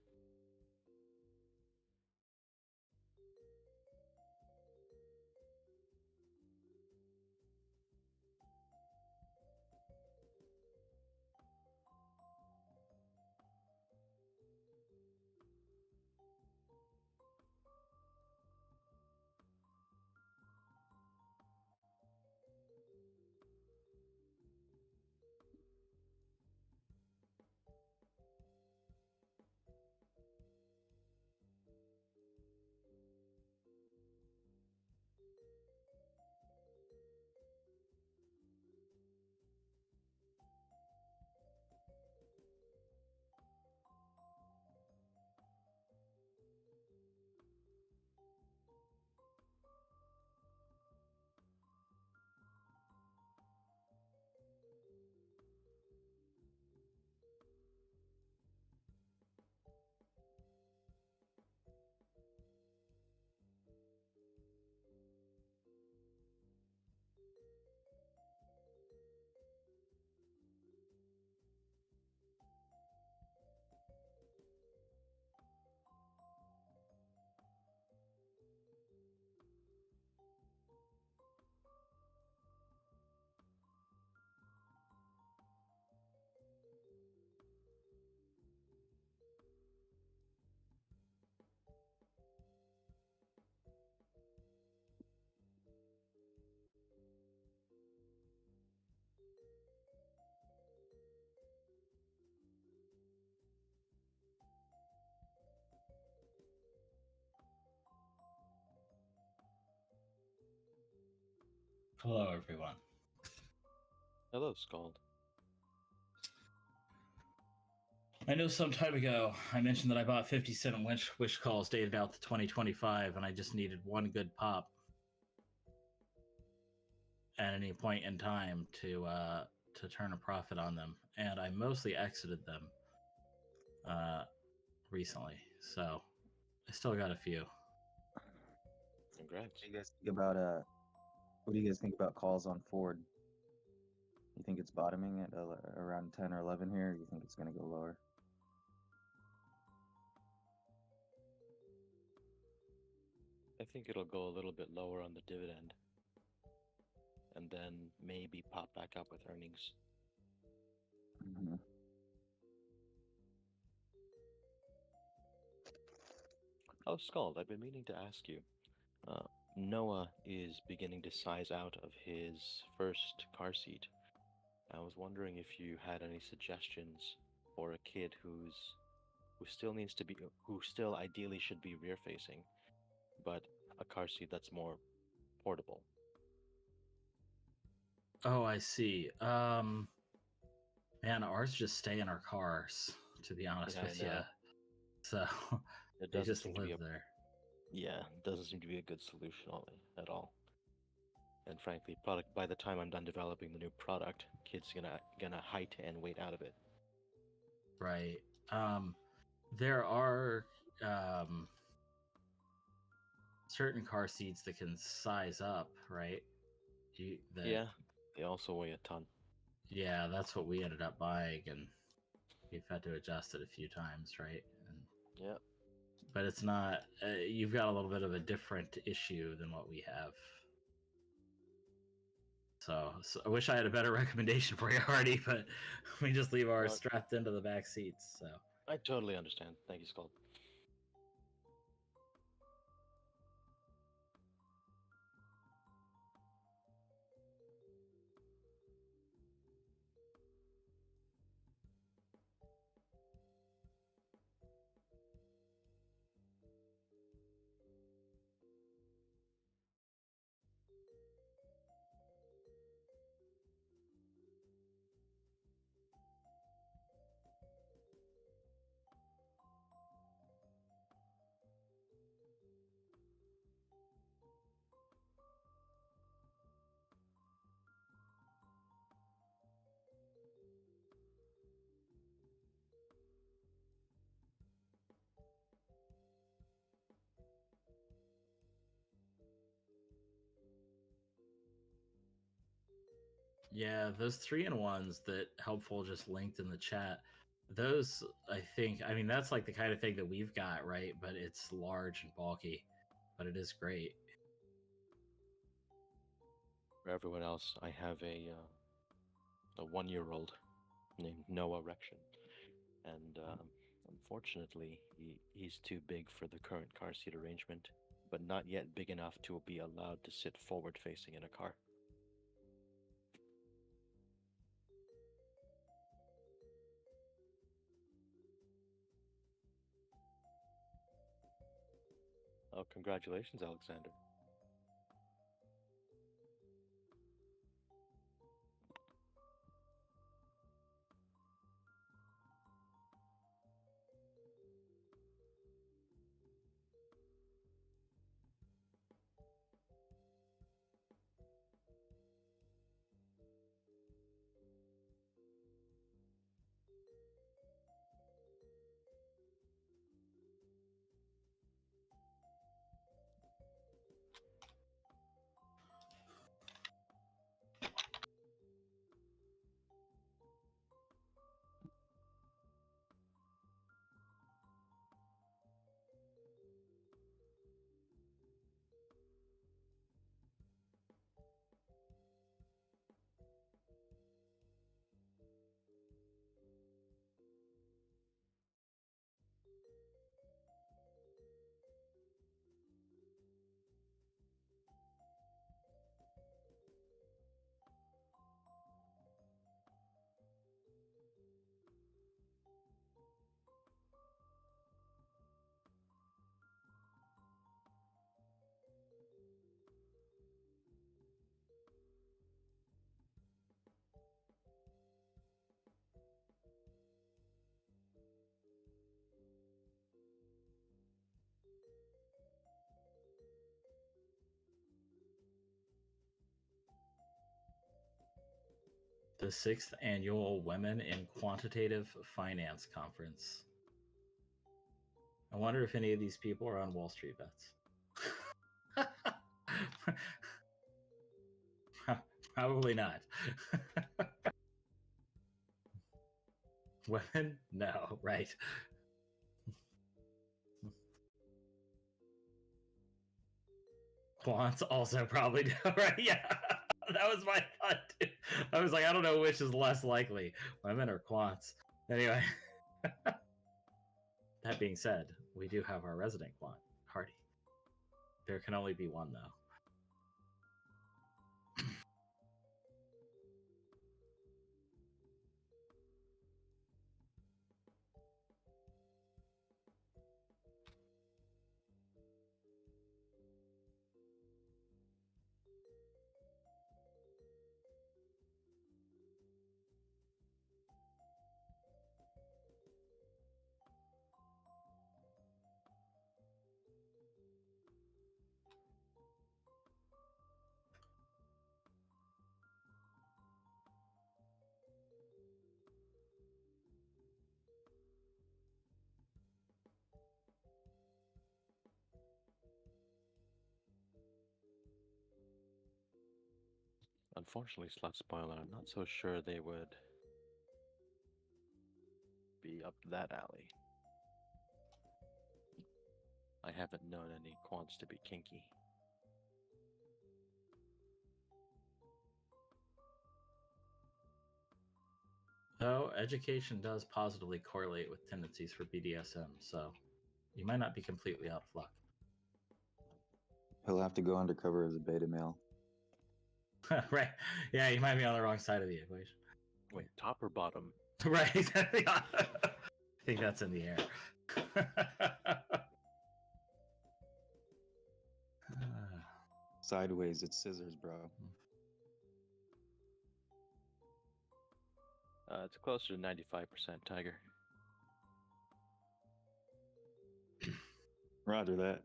Hello, everyone. Hello, Scald. I know some time ago I mentioned that I bought 50-cent wish calls dated out to 2025, and I just needed one good pop at any point in time to turn a profit on them, and I mostly exited them recently, so I still got a few. Congrats. What do you guys think about what do you guys think about calls on Ford? You think it's bottoming at around 10 or 11 here, or you think it's going to go lower? I think it'll go a little bit lower on the dividend, and then maybe pop back up with earnings. Mm-hmm. Oh, Scald, I've been meaning to ask you. Noah is beginning to size out of his first car seat. I was wondering if you had any suggestions for a kid who still ideally should be rear facing, but a car seat that's more portable. Oh, I see. Man, ours just stay in our cars, to be honest Yeah, I with you. know. So It they doesn't just seem to be live there. Yeah, it doesn't seem to be a good solution at all. And frankly, by the time I'm done developing the new product, kids gonna height and weight out of it. Right. There are certain car seats that can size up, right? Yeah, they also weigh a ton. Yeah, that's what we ended up buying, and we've had to adjust it a few times, right? Yep. But it's not. You've got a little bit of a different issue than what we have. So I wish I had a better recommendation for you, Hardy, but we just leave ours strapped into the back seats. So I totally understand. Thank you, Skull. yeah, those 3-in-1s that Helpful just linked in the chat. Those, I think, I mean, that's like the kind of thing that we've got, right? But it's large and bulky, but it is great. For everyone else, I have a 1-year-old named Noah Rection, and unfortunately, he's too big for the current car seat arrangement, but not yet big enough to be allowed to sit forward facing in a car. Oh, congratulations, Alexander. the 6th annual Women in Quantitative Finance Conference. I wonder if any of these people are on WallStreetBets. Probably not. Women? No, right. Quants also probably no, right? Yeah. That was my thought too. I was like, I don't know which is less likely, women or quants. Anyway. That being said, we do have our resident quant, Hardy. There can only be one, though. Unfortunately, Slut Spoiler, I'm not so sure they would be up that alley. I haven't known any quants to be kinky. Though education does positively correlate with tendencies for BDSM, so you might not be completely out of luck. He'll have to go undercover as a beta male. Right. Yeah, you might be on the wrong side of the equation. Wait, top or bottom? Right. I think that's in the air. Sideways, it's scissors, bro. It's closer to 95%, Tiger. Roger that.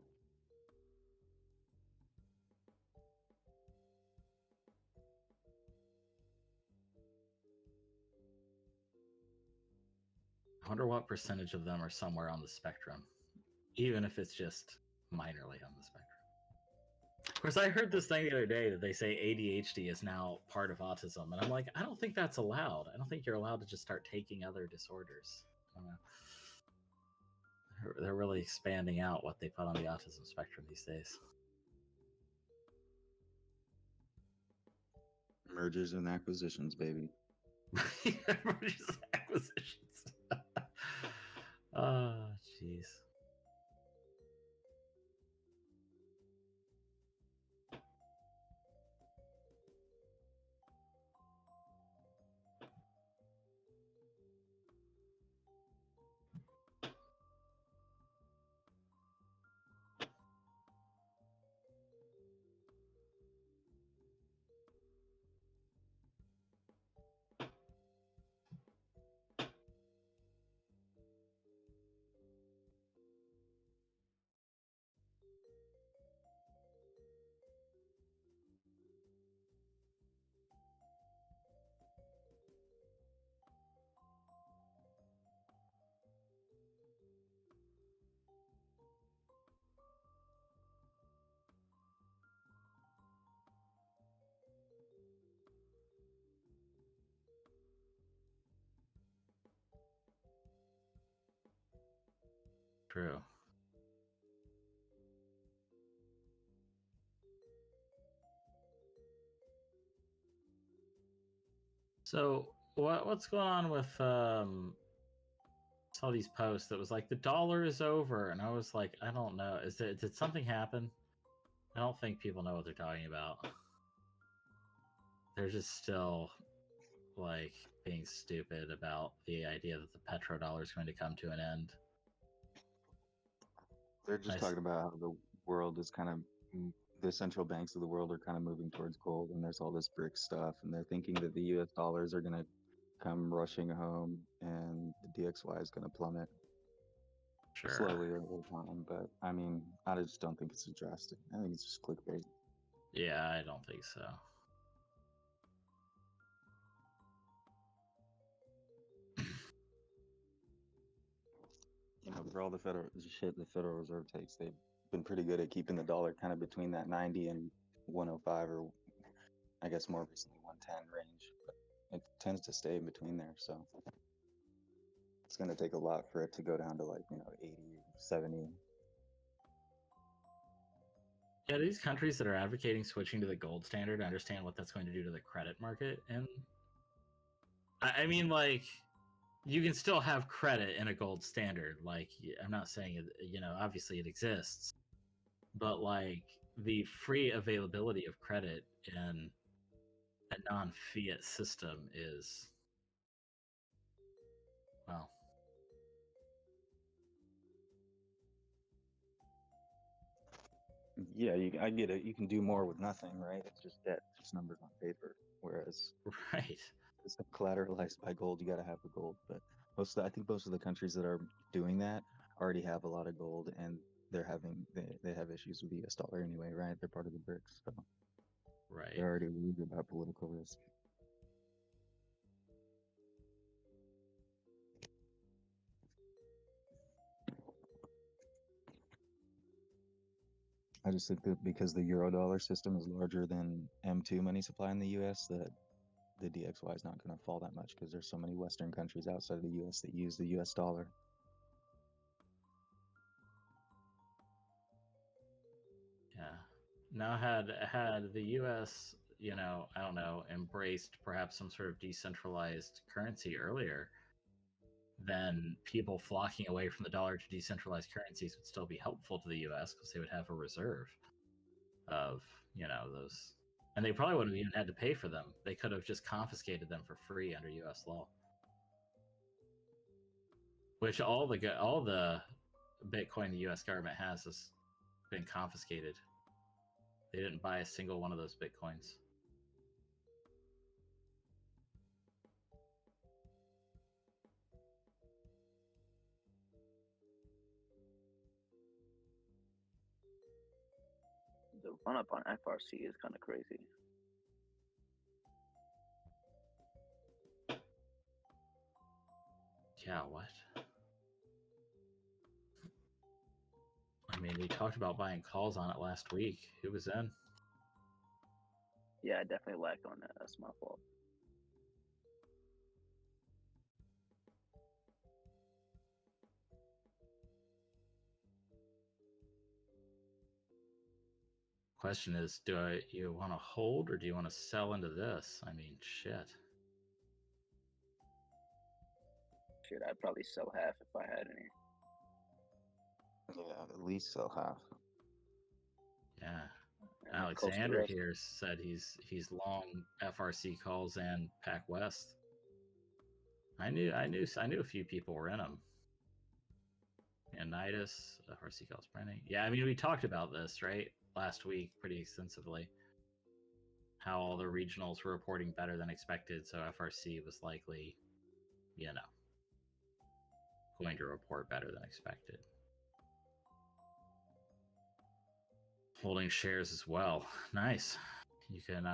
I wonder what percentage of them are somewhere on the spectrum, even if it's just minorly on the spectrum. Of course, I heard this thing the other day that they say ADHD is now part of autism, and I'm like, I don't think that's allowed. I don't think you're allowed to just start taking other disorders. I don't know. They're really expanding out what they put on the autism spectrum these days. Mergers and acquisitions, baby. Mergers and acquisitions. Oh, jeez. True. So what's going on with saw these posts that was like the dollar is over, and I was like, I don't know. Did something happen? I don't think people know what they're talking about. They're just still like being stupid about the idea that the petrodollar is going to come to an end. They're just talking about how the world is kind of, the central banks of the world are kind of moving towards gold, and there's all this BRIC stuff, and they're thinking that the US dollars are going to come rushing home, and the DXY is going to plummet. Sure. Slowly over time, but I mean, I just don't think it's drastic. I think it's just clickbait. Yeah, I don't think so. For all the federal shit the Federal Reserve takes, they've been pretty good at keeping the dollar kind of between that 90 and 105, or I guess more recently 110 range. But it tends to stay in between there, so it's going to take a lot for it to go down to 80, 70. Yeah, these countries that are advocating switching to the gold standard understand what that's going to do to the credit market. And I mean, you can still have credit in a gold standard. I'm not saying it, obviously it exists, but the free availability of credit in a non-fiat system is, well, Yeah, I get it. You can do more with nothing, right? It's just debt, it's just numbers on paper. Whereas, right, it's collateralized by gold. You got to have the gold. But I think most of the countries that are doing that already have a lot of gold, and they have issues with the U.S. dollar anyway, right? They're part of the BRICS, so right. they're already worried about political risk. I just think that because the Eurodollar system is larger than M2 money supply in the US, that the DXY is not going to fall that much because there's so many Western countries outside of the US that use the US dollar. Yeah. Now, had the U.S., I don't know, embraced perhaps some sort of decentralized currency earlier, then people flocking away from the dollar to decentralized currencies would still be helpful to the U.S. because they would have a reserve of, those. And they probably wouldn't have even had to pay for them. They could have just confiscated them for free under U.S. law. Which all the Bitcoin the U.S. government has been confiscated. They didn't buy a single one of those Bitcoins. The run up on FRC is kind of crazy. Yeah, what? I mean, we talked about buying calls on it last week. Who was in? Yeah, I definitely lagged on that. That's my fault. Question is, you want to hold or do you want to sell into this? I mean, shit. Shit, I'd probably sell half if I had any. Yeah, at least sell half. Yeah. And Alexander here said he's long FRC calls and Pac West. I knew a few people were in them. Nidus, FRC calls printing. Yeah, I mean, we talked about this, right? Last week pretty extensively. How all the regionals were reporting better than expected, so FRC was likely, going to report better than expected. Holding shares as well. Nice. You can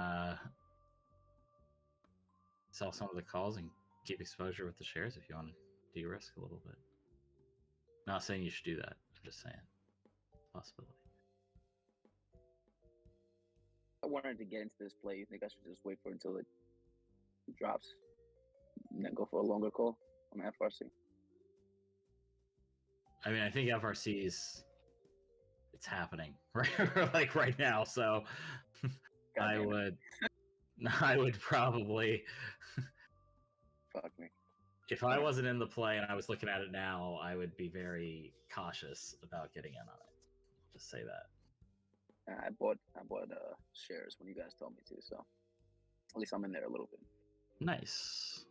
sell some of the calls and keep exposure with the shares if you want to de-risk a little bit. Not saying you should do that. I'm just saying. Possibility. I wanted to get into this play. You think I should just wait for it until it drops and then go for a longer call on FRC? I mean, I think FRC's it's happening right now. So I would probably fuck me. If I wasn't in the play and I was looking at it now, I would be very cautious about getting in on it. Just say that. I bought shares when you guys told me to, so at least I'm in there a little bit. Nice.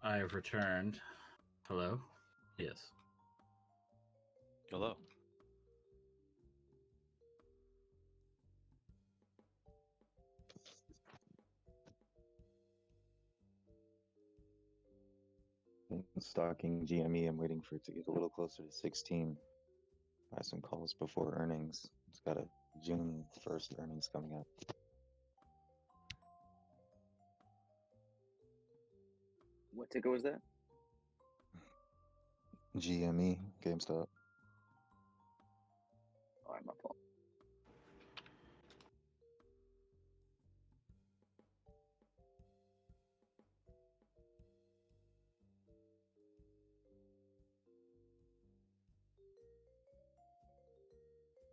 I have returned. Hello? Yes. Hello. Stocking GME, I'm waiting for it to get a little closer to 16. Buy some calls before earnings. It's got a June 1st earnings coming up. What ticker was that? GME, GameStop. All right, my fault.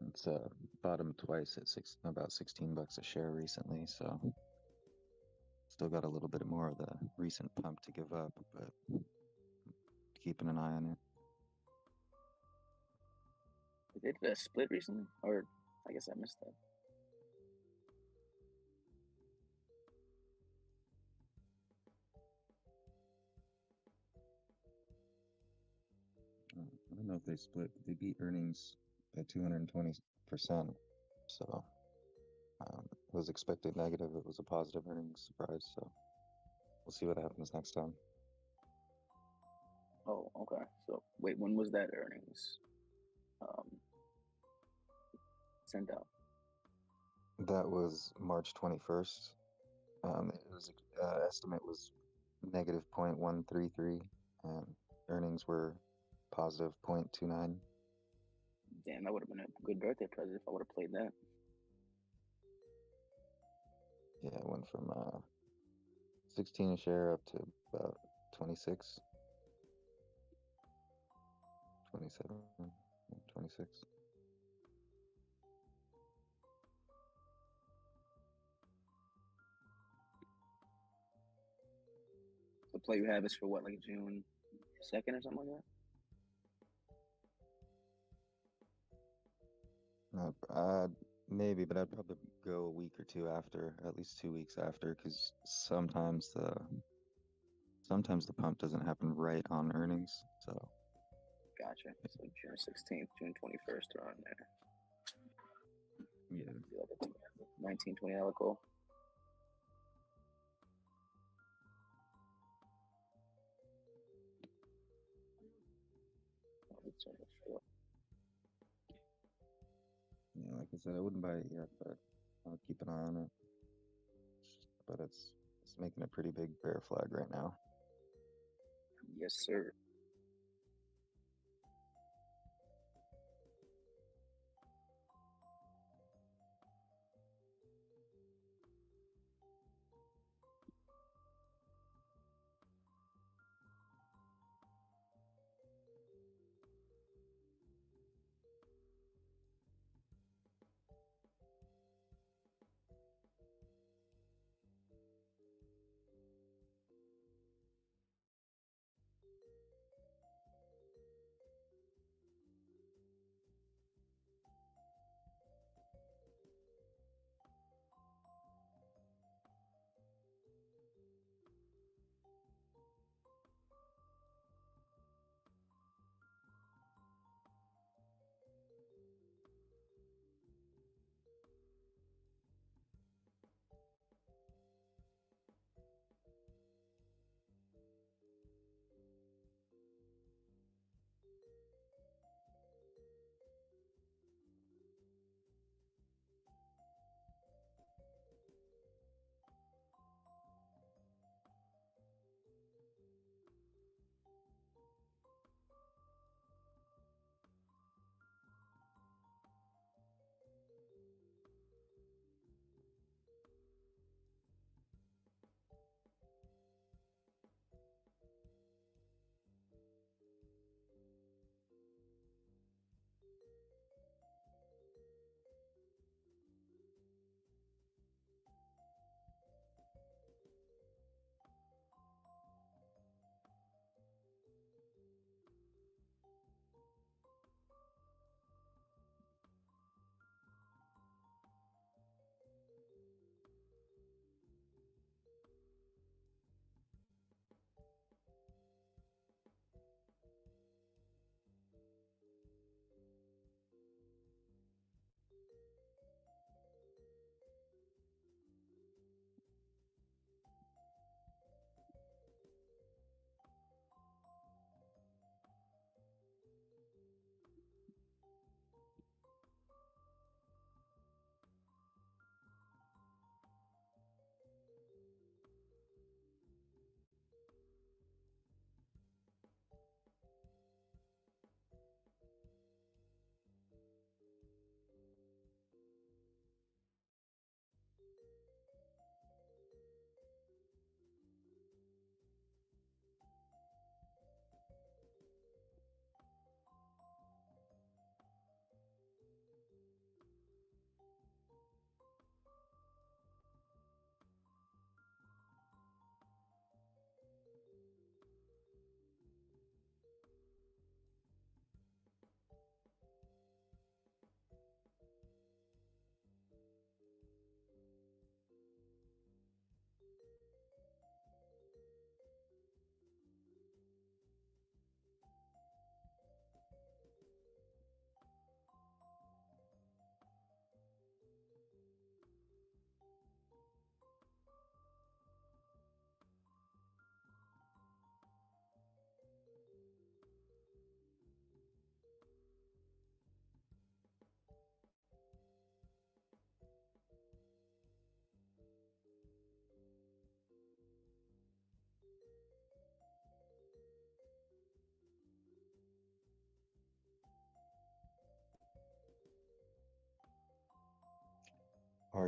It's bottomed twice at about $16 a share recently, so still got a little bit more of the recent pump to give up, but keeping an eye on it. They did a split recently, or I guess I missed that. I don't know if they split, but they beat earnings by 220%. So it was expected negative. It was a positive earnings surprise. So we'll see what happens next time. Oh, okay. So wait, when was that earnings sent out? That was March 21st. It was estimate was negative 0.133, and earnings were positive 0.29. Damn, that would have been a good birthday present if I would have played that. Yeah, it went from 16 a share up to about 26, 27, 26. The play you have is for what, like June 2nd or something like that? Maybe, but I'd probably go a week or two after, at least 2 weeks after, because sometimes the pump doesn't happen right on earnings. So Gotcha. So June 16th, June 21st around there. yeah. 19, $20 call. Yeah, like I said, I wouldn't buy it yet, but I'll keep an eye on it. But it's making a pretty big bear flag right now. Yes, sir.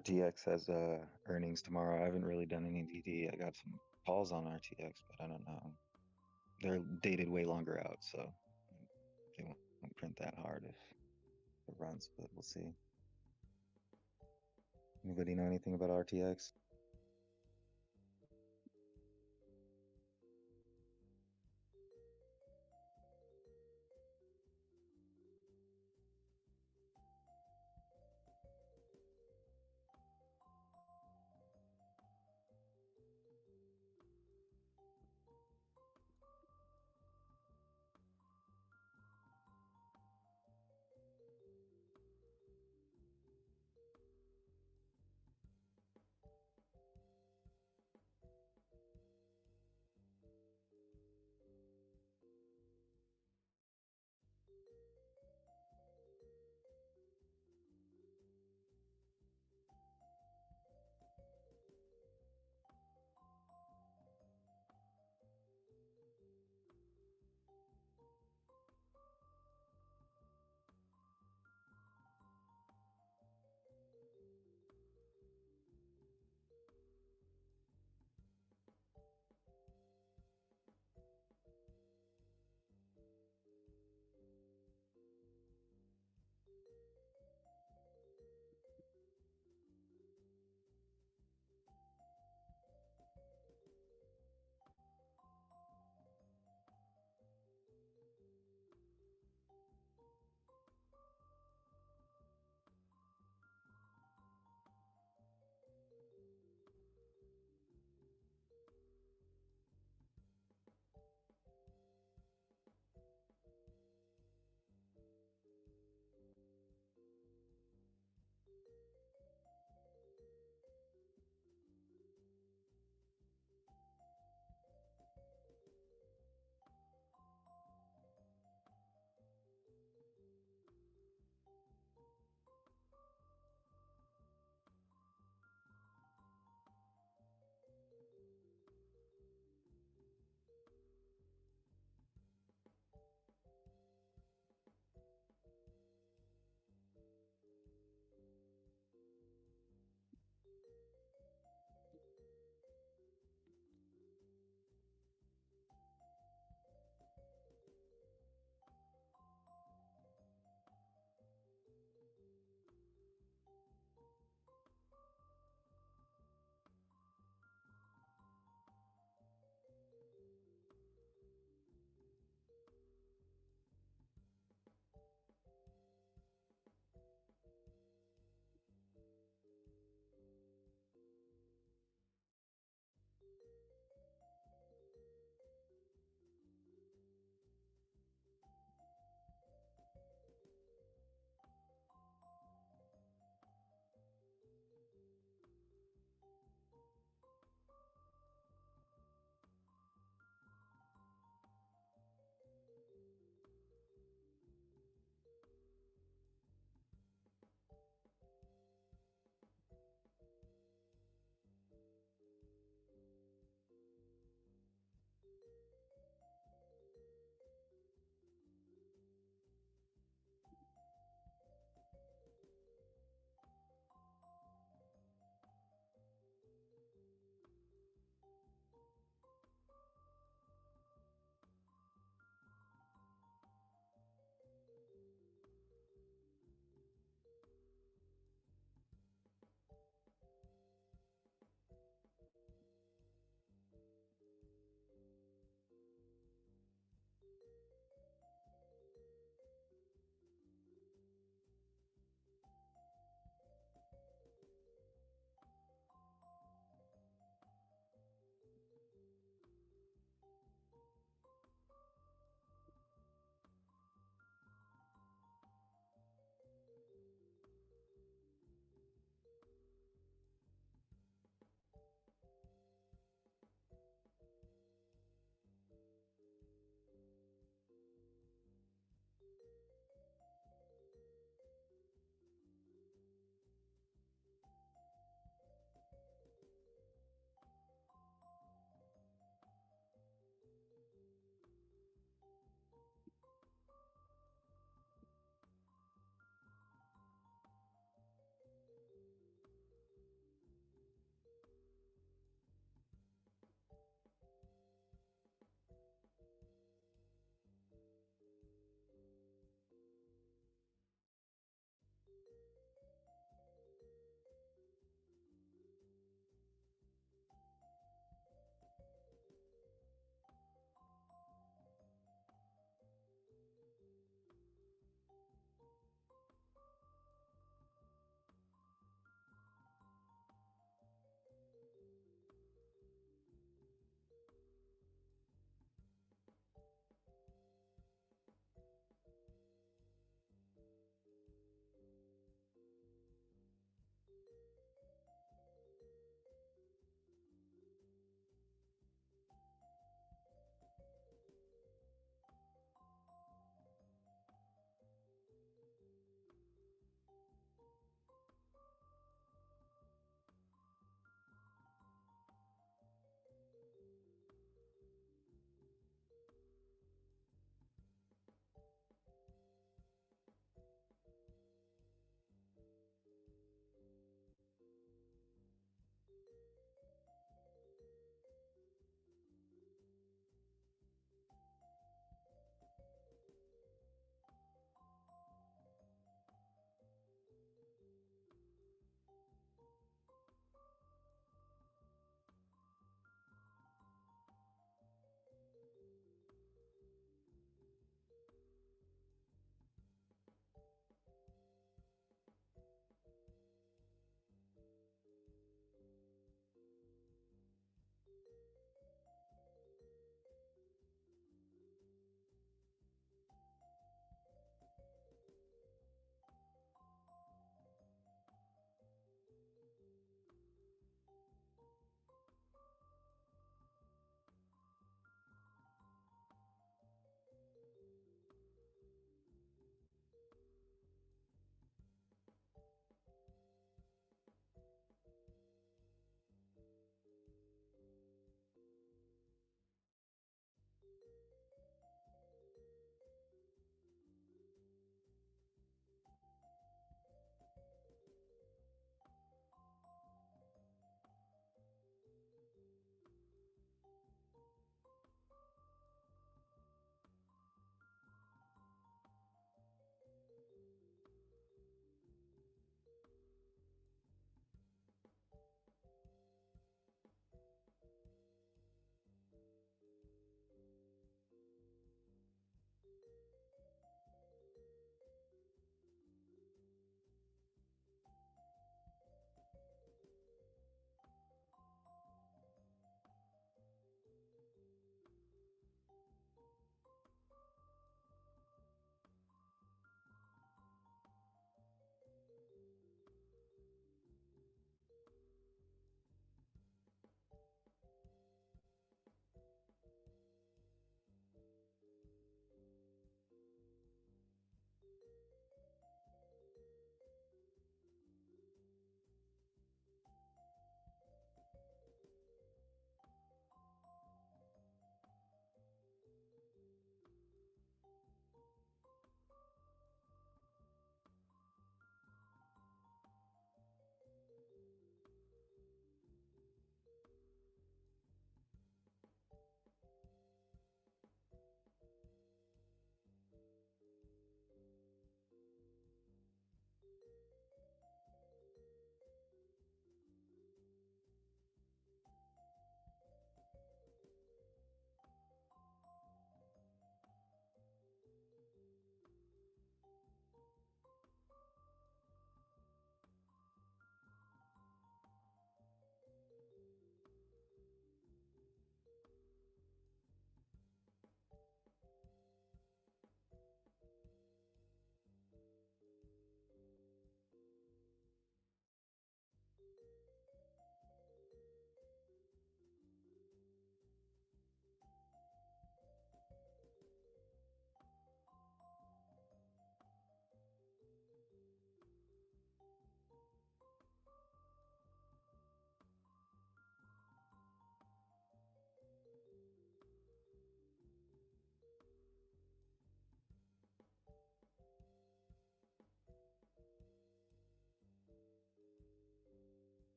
RTX has earnings tomorrow. I haven't really done any DD. I got some calls on RTX, but I don't know. They're dated way longer out, so they won't print that hard if it runs, but we'll see. Anybody know anything about RTX?